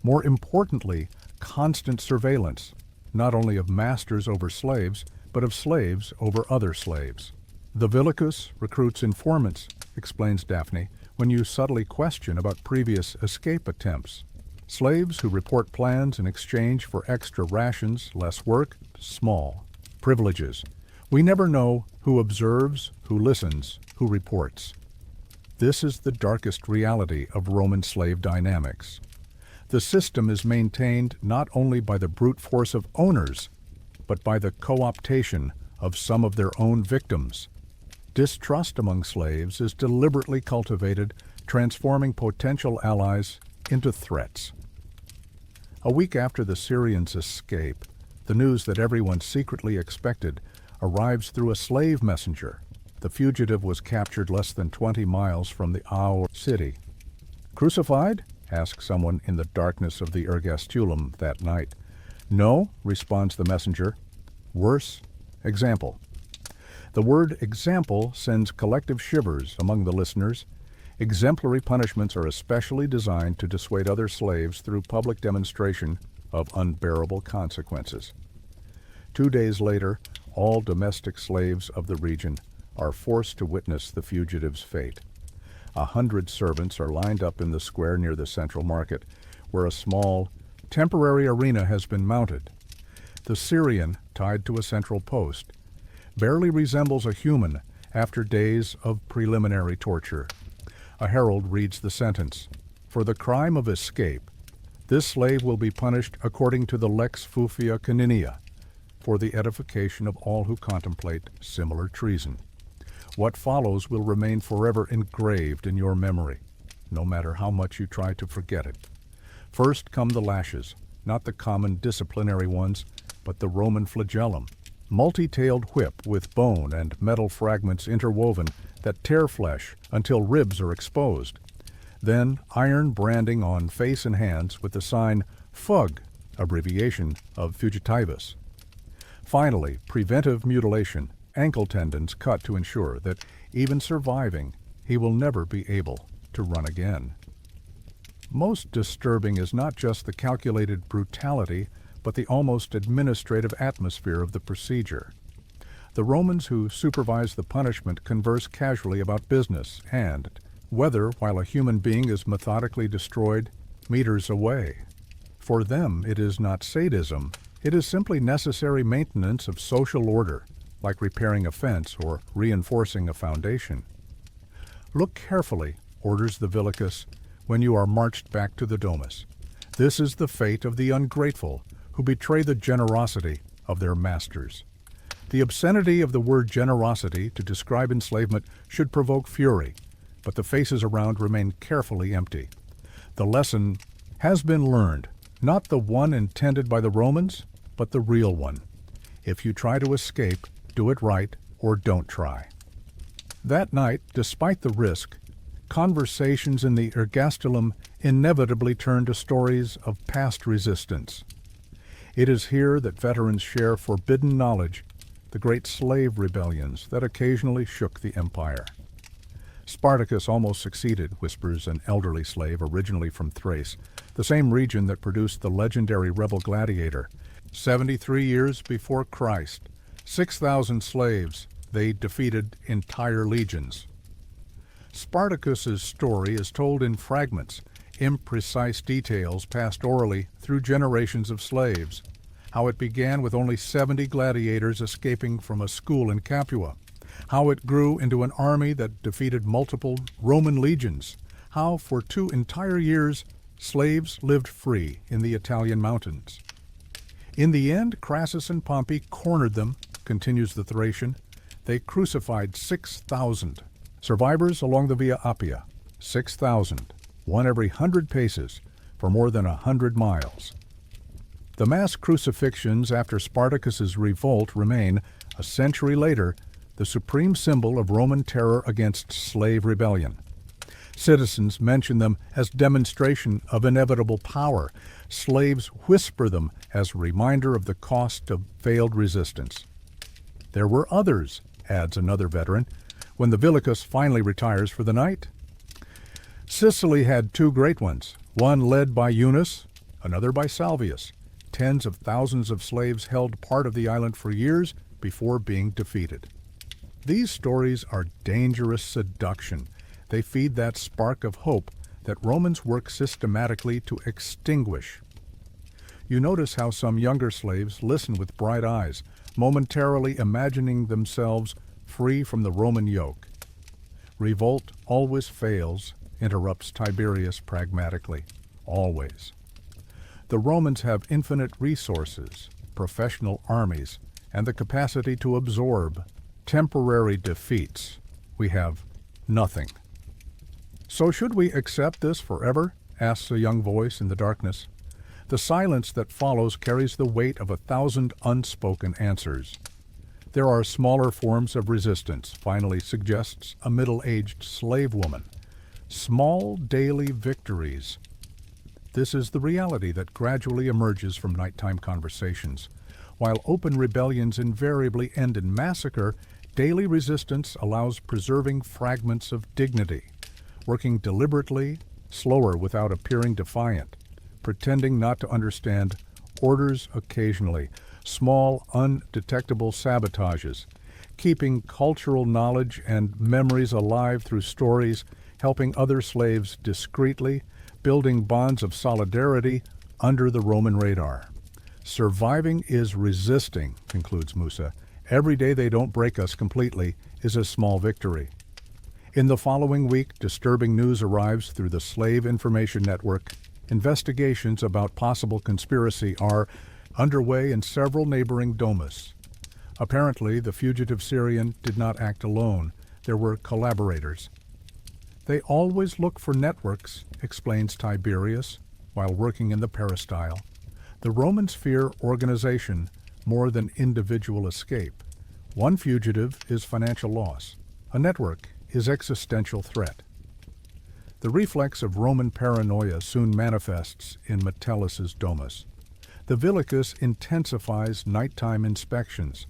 More importantly, constant surveillance, not only of masters over slaves, but of slaves over other slaves. The Villicus recruits informants, explains Daphne, when you subtly question about previous escape attempts. Slaves who report plans in exchange for extra rations, less work, small privileges. We never know who observes, who listens, who reports. This is the darkest reality of Roman slave dynamics. The system is maintained not only by the brute force of owners, but by the co-optation of some of their own victims. Distrust among slaves is deliberately cultivated, transforming potential allies into threats. A week after the Syrians' escape, the news that everyone secretly expected arrives through a slave messenger. The fugitive was captured less than 20 miles from the Aur city. Crucified? Asks someone in the darkness of the ergastulum that night. No, responds the messenger. Worse. Example. The word example sends collective shivers among the listeners. Exemplary punishments are especially designed to dissuade other slaves through public demonstration of unbearable consequences. 2 days later, all domestic slaves of the region are forced to witness the fugitive's fate. 100 servants are lined up in the square near the central market, where a small, temporary arena has been mounted. The Syrian, tied to a central post, barely resembles a human after days of preliminary torture. A herald reads the sentence. For the crime of escape, this slave will be punished according to the lex fufia caninia, for the edification of all who contemplate similar treason. What follows will remain forever engraved in your memory, no matter how much you try to forget it. First come the lashes, not the common disciplinary ones, but the Roman flagellum, multi-tailed whip with bone and metal fragments interwoven that tear flesh until ribs are exposed. Then iron branding on face and hands with the sign FUG, abbreviation of fugitivus. Finally, preventive mutilation, ankle tendons cut to ensure that, even surviving, he will never be able to run again. Most disturbing is not just the calculated brutality, but the almost administrative atmosphere of the procedure. The Romans who supervise the punishment converse casually about business and whether, while a human being is methodically destroyed meters away. For them, it is not sadism. It is simply necessary maintenance of social order, like repairing a fence or reinforcing a foundation. Look carefully, orders the Vilicus, when you are marched back to the domus. This is the fate of the ungrateful, who betray the generosity of their masters. The obscenity of the word generosity to describe enslavement should provoke fury, but the faces around remain carefully empty. The lesson has been learned, not the one intended by the Romans, but the real one. If you try to escape, do it right or don't try. That night, despite the risk, conversations in the ergastulum inevitably turn to stories of past resistance. It is here that veterans share forbidden knowledge, the great slave rebellions that occasionally shook the empire. Spartacus almost succeeded, whispers an elderly slave originally from Thrace, the same region that produced the legendary rebel gladiator. 73 years before Christ, 6,000 slaves, they defeated entire legions. Spartacus's story is told in fragments, imprecise details passed orally through generations of slaves. How it began with only 70 gladiators escaping from a school in Capua. How it grew into an army that defeated multiple Roman legions. How for 2 entire years slaves lived free in the Italian mountains. In the end, Crassus and Pompey cornered them, continues the Thracian. They crucified 6,000. Survivors along the Via Appia, 6,000, one every 100 paces, for more than 100 miles. The mass crucifixions after Spartacus's revolt remain, a century later, the supreme symbol of Roman terror against slave rebellion. Citizens mention them as demonstration of inevitable power. Slaves whisper them as a reminder of the cost of failed resistance. There were others, adds another veteran, when the Vilicus finally retires for the night. Sicily had 2 great ones, one led by Eunice, another by Salvius. Tens of thousands of slaves held part of the island for years before being defeated. These stories are dangerous seduction. They feed that spark of hope that Romans work systematically to extinguish. You notice how some younger slaves listen with bright eyes, momentarily imagining themselves free from the Roman yoke. Revolt always fails, interrupts Tiberius pragmatically. Always. The Romans have infinite resources, professional armies, and the capacity to absorb temporary defeats. We have nothing. So should we accept this forever? Asks a young voice in the darkness. The silence that follows carries the weight of 1,000 unspoken answers. There are smaller forms of resistance, finally suggests a middle-aged slave woman. Small daily victories. This is the reality that gradually emerges from nighttime conversations. While open rebellions invariably end in massacre, daily resistance allows preserving fragments of dignity, working deliberately, slower without appearing defiant, pretending not to understand, orders occasionally, small, undetectable sabotages, keeping cultural knowledge and memories alive through stories, helping other slaves discreetly, building bonds of solidarity under the Roman radar. Surviving is resisting, concludes Musa. Every day they don't break us completely is a small victory. In the following week, disturbing news arrives through the Slave Information Network. Investigations about possible conspiracy are underway in several neighboring domus. Apparently, the fugitive Syrian did not act alone. There were collaborators. They always look for networks, explains Tiberius, while working in the peristyle. The Romans fear organization more than individual escape. One fugitive is financial loss. A network is existential threat. The reflex of Roman paranoia soon manifests in Metellus's domus. The Vilicus intensifies nighttime inspections.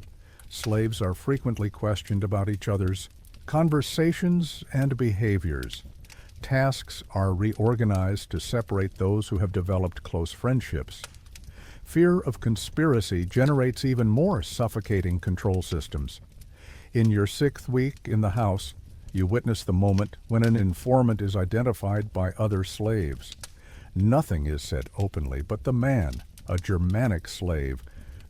Slaves are frequently questioned about each other's conversations and behaviors. Tasks are reorganized to separate those who have developed close friendships. Fear of conspiracy generates even more suffocating control systems. In your 6th week in the house, you witness the moment when an informant is identified by other slaves. Nothing is said openly, but the man, a Germanic slave,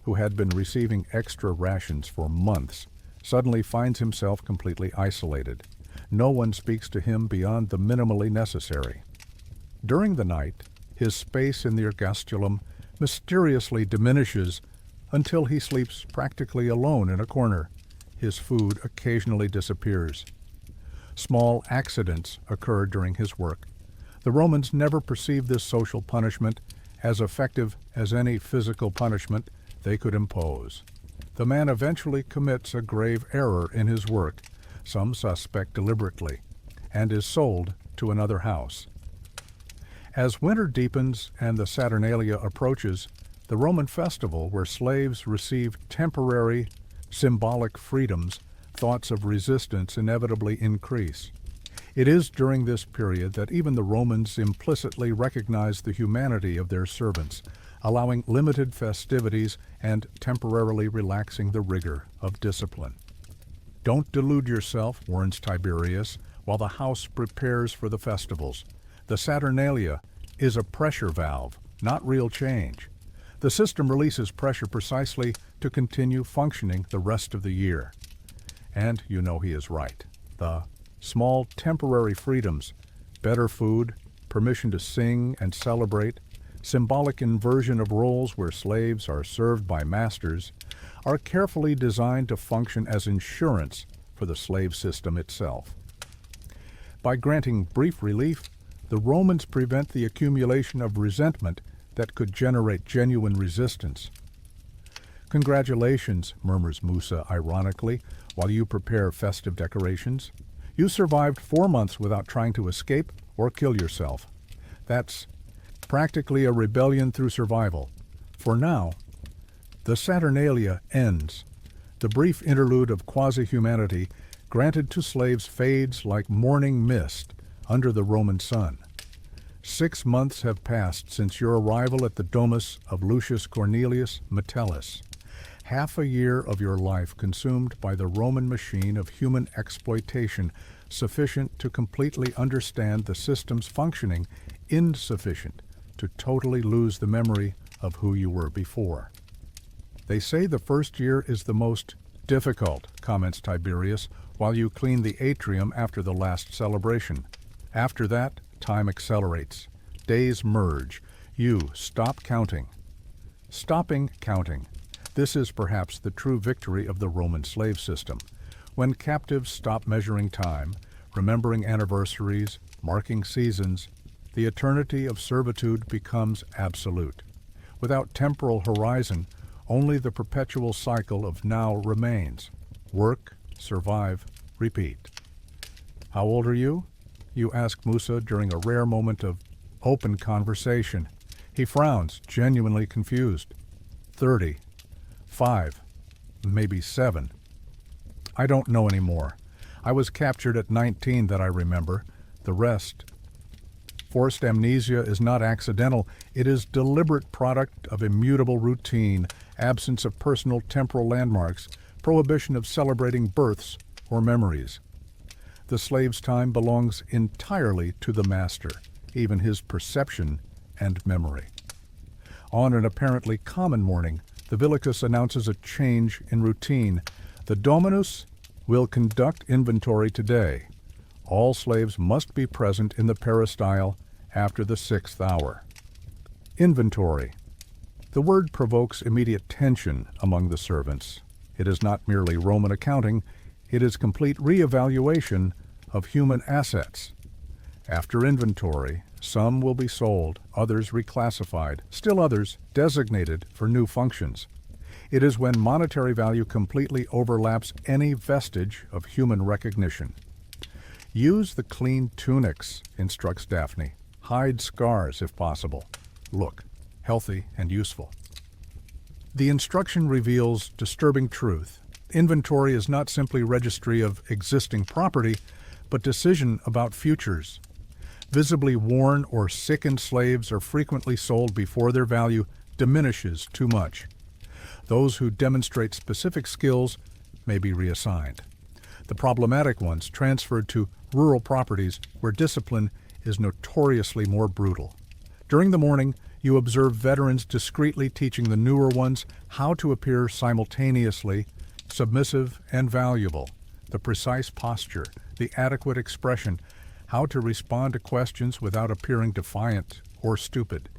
who had been receiving extra rations for months, suddenly finds himself completely isolated. No one speaks to him beyond the minimally necessary. During the night, his space in the ergastulum mysteriously diminishes until he sleeps practically alone in a corner. His food occasionally disappears. Small accidents occur during his work. The Romans never perceived this social punishment as effective as any physical punishment they could impose. The man eventually commits a grave error in his work, some suspect deliberately, and is sold to another house. As winter deepens and the Saturnalia approaches, the Roman festival where slaves received temporary, symbolic freedoms, thoughts of resistance inevitably increase. It is during this period that even the Romans implicitly recognized the humanity of their servants, allowing limited festivities and temporarily relaxing the rigor of discipline. Don't delude yourself, warns Tiberius, while the house prepares for the festivals. The Saturnalia is a pressure valve, not real change. The system releases pressure precisely to continue functioning the rest of the year. And you know he is right. The small temporary freedoms, better food, permission to sing and celebrate, symbolic inversion of roles where slaves are served by masters, are carefully designed to function as insurance for the slave system itself. By granting brief relief, the Romans prevent the accumulation of resentment that could generate genuine resistance. "Congratulations," murmurs Musa ironically, while you prepare festive decorations. "You survived 4 months without trying to escape or kill yourself. That's practically a rebellion through survival. For now, the Saturnalia ends. The brief interlude of quasi-humanity granted to slaves fades like morning mist under the Roman sun. 6 months have passed since your arrival at the domus of Lucius Cornelius Metellus. Half a year of your life consumed by the Roman machine of human exploitation, sufficient to completely understand the system's functioning, insufficient to totally lose the memory of who you were before." "They say the first year is the most difficult," comments Tiberius, while you clean the atrium after the last celebration. "After that, time accelerates. Days merge. You stop counting." Stopping counting. This is perhaps the true victory of the Roman slave system. When captives stop measuring time, remembering anniversaries, marking seasons, the eternity of servitude becomes absolute. Without temporal horizon, only the perpetual cycle of now remains. Work, survive, repeat. "How old are you?" you ask Musa during a rare moment of open conversation. He frowns, genuinely confused. 30. 5. Maybe 7. "I don't know anymore. I was captured at 19 that I remember. The rest..." Forced amnesia is not accidental. It is deliberate product of immutable routine, absence of personal temporal landmarks, prohibition of celebrating births or memories. The slave's time belongs entirely to the master, even his perception and memory. On an apparently common morning, the Villicus announces a change in routine. "The Dominus will conduct inventory today. All slaves must be present in the peristyle after the 6th hour." Inventory. The word provokes immediate tension among the servants. It is not merely Roman accounting, it is complete reevaluation of human assets. After inventory, some will be sold, others reclassified, still others designated for new functions. It is when monetary value completely overlaps any vestige of human recognition. "Use the clean tunics," instructs Daphne. "Hide scars if possible. Look healthy and useful." The instruction reveals disturbing truth. Inventory is not simply registry of existing property, but decision about futures. Visibly worn or sickened slaves are frequently sold before their value diminishes too much. Those who demonstrate specific skills may be reassigned. The problematic ones transferred to rural properties where discipline is notoriously more brutal. During the morning, you observe veterans discreetly teaching the newer ones how to appear simultaneously submissive and valuable. the precise posture, the adequate expression, how to respond to questions without appearing defiant or stupid.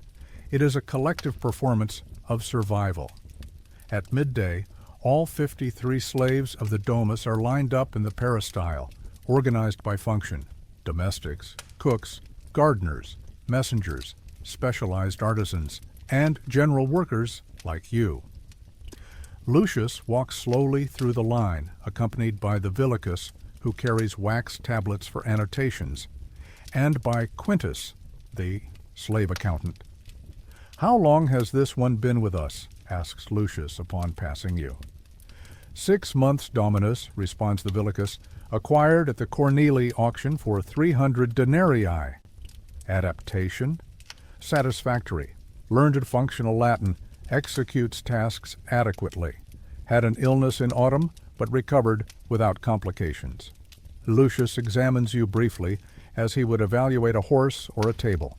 It is a collective performance of survival. At midday, all 53 slaves of the domus are lined up in the peristyle, organized by function: domestics, cooks, gardeners, messengers, specialized artisans, and general workers like you. Lucius walks slowly through the line, accompanied by the villicus, who carries wax tablets for annotations, and by Quintus, the slave accountant. "How long has this one been with us?" asks Lucius upon passing you. 6 months, Dominus, responds the villicus, acquired at the Corneli auction for 300 denarii. Adaptation? Satisfactory. Learned functional Latin, executes tasks adequately. Had an illness in autumn, but recovered without complications. Lucius examines you briefly, as he would evaluate a horse or a table.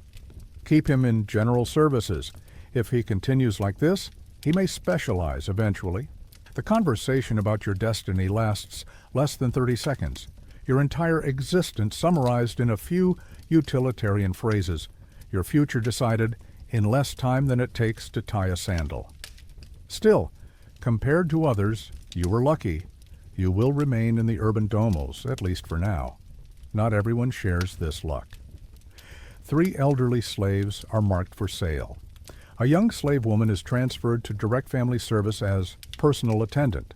Keep him in general services. If he continues like this, he may specialize eventually. The conversation about your destiny lasts less than 30 seconds. Your entire existence summarized in a few utilitarian phrases. Your future decided in less time than it takes to tie a sandal. Still, compared to others, you were lucky. You will remain in the urban domos, at least for now. Not everyone shares this luck. 3 elderly slaves are marked for sale. A young slave woman is transferred to direct family service as personal attendant.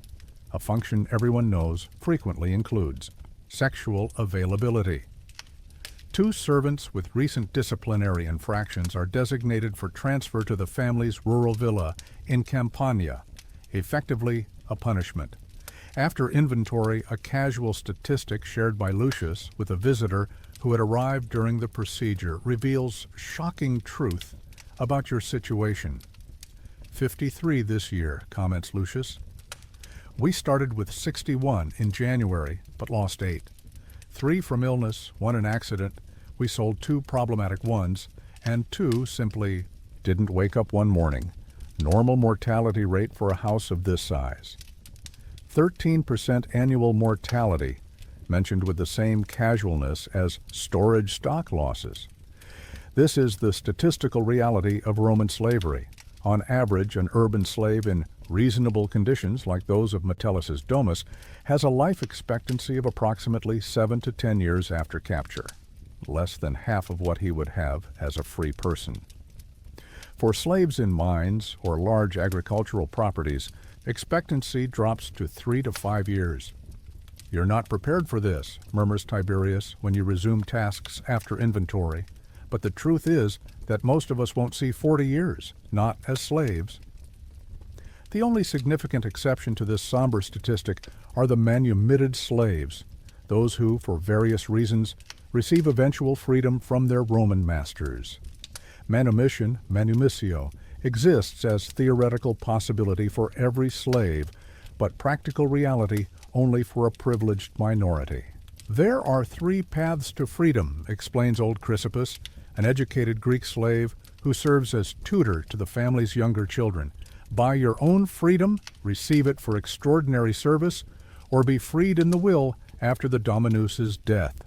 A function everyone knows frequently includes sexual availability. 2 servants with recent disciplinary infractions are designated for transfer to the family's rural villa in Campania, effectively a punishment. After inventory, a casual statistic shared by Lucius with a visitor who had arrived during the procedure reveals shocking truth about your situation. 53 this year, comments Lucius. We started with 61 in January, but lost 8. 3 from illness, 1 an accident. We sold 2 problematic ones, and 2 simply didn't wake up one morning. Normal mortality rate for a house of this size. 13% annual mortality, mentioned with the same casualness as storage stock losses. This is the statistical reality of Roman slavery. On average, an urban slave in reasonable conditions, like those of Metellus's domus, has a life expectancy of approximately 7 to 10 years after capture, less than half of what he would have as a free person. For slaves in mines or large agricultural properties, expectancy drops to 3 to 5 years. You're not prepared for this, murmurs Tiberius when you resume tasks after inventory. But the truth is that most of us won't see 40 years, not as slaves. The only significant exception to this somber statistic are the manumitted slaves, those who, for various reasons, receive eventual freedom from their Roman masters. Manumission, manumissio, exists as theoretical possibility for every slave, but practical reality only for a privileged minority. There are 3 paths to freedom, explains old Chrysippus, an educated Greek slave who serves as tutor to the family's younger children. Buy your own freedom, receive it for extraordinary service, or be freed in the will after the dominus's death.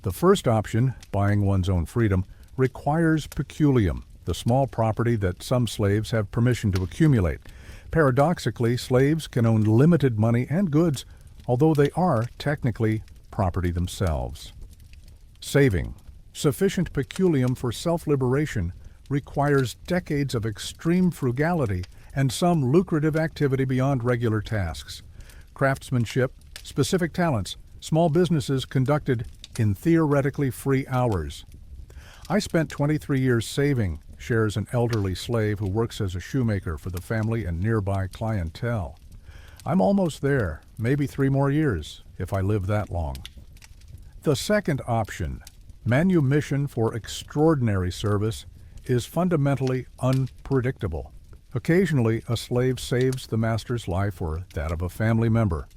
The first option, buying one's own freedom, requires peculium, the small property that some slaves have permission to accumulate. Paradoxically, slaves can own limited money and goods, although they are technically property themselves. Saving. Sufficient peculium for self-liberation requires decades of extreme frugality and some lucrative activity beyond regular tasks. Craftsmanship, specific talents, small businesses conducted in theoretically free hours. I spent 23 years saving, shares an elderly slave who works as a shoemaker for the family and nearby clientele. I'm almost there, maybe 3 more years, if I live that long. The second option, manumission for extraordinary service, is fundamentally unpredictable. Occasionally, a slave saves the master's life or that of a family member.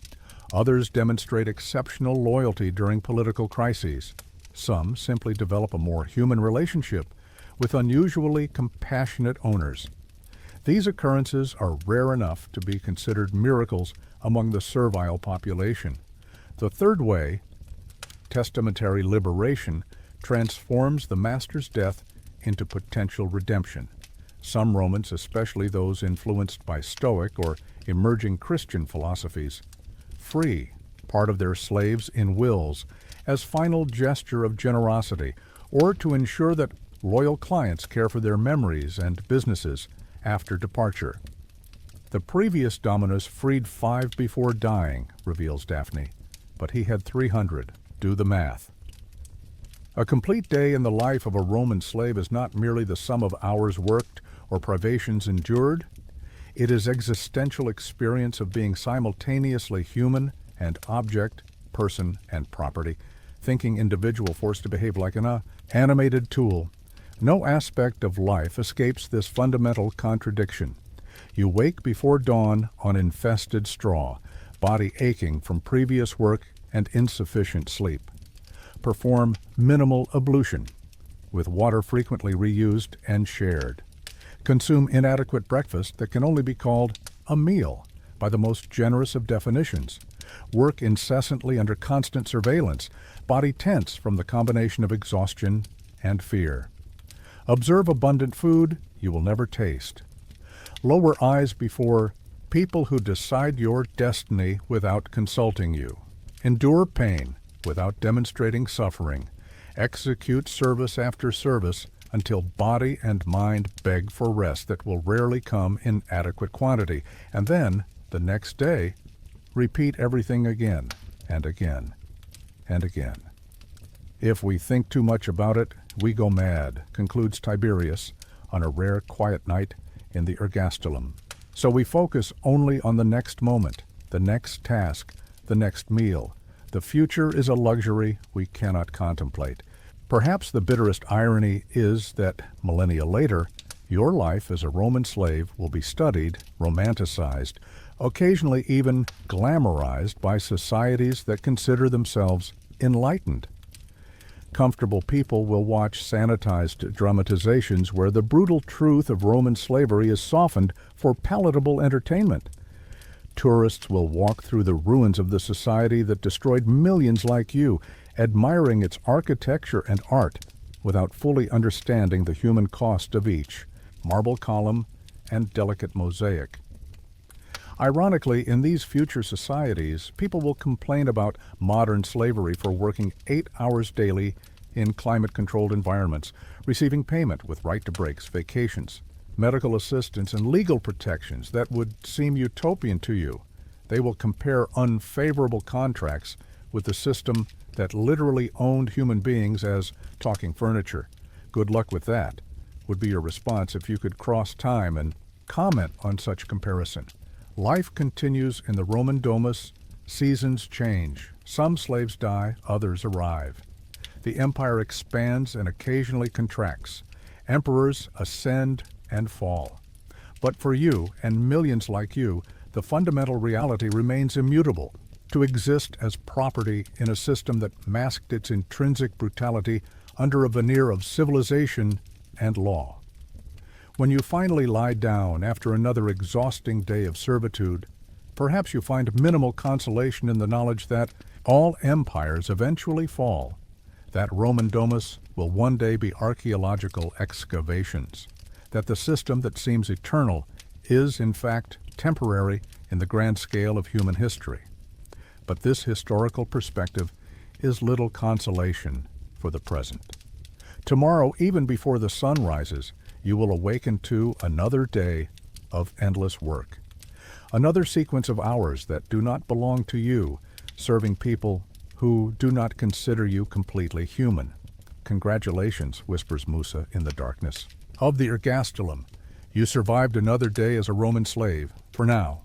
Others demonstrate exceptional loyalty during political crises. Some simply develop a more human relationship with unusually compassionate owners. These occurrences are rare enough to be considered miracles among the servile population. The third way, testamentary liberation, transforms the master's death into potential redemption. Some Romans, especially those influenced by Stoic or emerging Christian philosophies, free part of their slaves in wills as final gesture of generosity, or to ensure that loyal clients care for their memories and businesses after departure. The previous Dominus freed 5 before dying, reveals Daphne, but he had 300. Do the math. A complete day in the life of a Roman slave is not merely the sum of hours worked or privations endured. It is existential experience of being simultaneously human and object, person and property, thinking individual forced to behave like an animated tool. No aspect of life escapes this fundamental contradiction. You wake before dawn on infested straw, body aching from previous work and insufficient sleep. Perform minimal ablution, with water frequently reused and shared. Consume inadequate breakfast that can only be called a meal by the most generous of definitions. Work incessantly under constant surveillance, body tense from the combination of exhaustion and fear. Observe abundant food you will never taste. Lower eyes before people who decide your destiny without consulting you. Endure pain without demonstrating suffering. Execute service after service until body and mind beg for rest that will rarely come in adequate quantity. And then, the next day, repeat everything again and again and again. If we think too much about it, we go mad, concludes Tiberius on a rare quiet night in the ergastulum. So we focus only on the next moment, the next task, the next meal. The future is a luxury we cannot contemplate. Perhaps the bitterest irony is that millennia later, your life as a Roman slave will be studied, romanticized, occasionally even glamorized by societies that consider themselves enlightened. Comfortable people will watch sanitized dramatizations where the brutal truth of Roman slavery is softened for palatable entertainment. Tourists will walk through the ruins of the society that destroyed millions like you, admiring its architecture and art without fully understanding the human cost of each, marble column and delicate mosaic. Ironically, in these future societies, people will complain about modern slavery for working 8 hours daily in climate-controlled environments, receiving payment with right to breaks, vacations, medical assistance, and legal protections that would seem utopian to you. They will compare unfavorable contracts with the system that literally owned human beings as talking furniture. Good luck with that, would be your response if you could cross time and comment on such comparison. Life continues in the Roman Domus. Seasons change. Some slaves die, others arrive. The empire expands and occasionally contracts. Emperors ascend and fall. But for you, and millions like you, the fundamental reality remains immutable: to exist as property in a system that masked its intrinsic brutality under a veneer of civilization and law. When you finally lie down after another exhausting day of servitude, perhaps you find minimal consolation in the knowledge that all empires eventually fall, that Roman Domus will one day be archaeological excavations, that the system that seems eternal is, in fact, temporary in the grand scale of human history. But this historical perspective is little consolation for the present. Tomorrow, even before the sun rises, you will awaken to another day of endless work. Another sequence of hours that do not belong to you, serving people who do not consider you completely human. Congratulations, whispers Musa in the darkness. Of the ergastulum, you survived another day as a Roman slave, for now.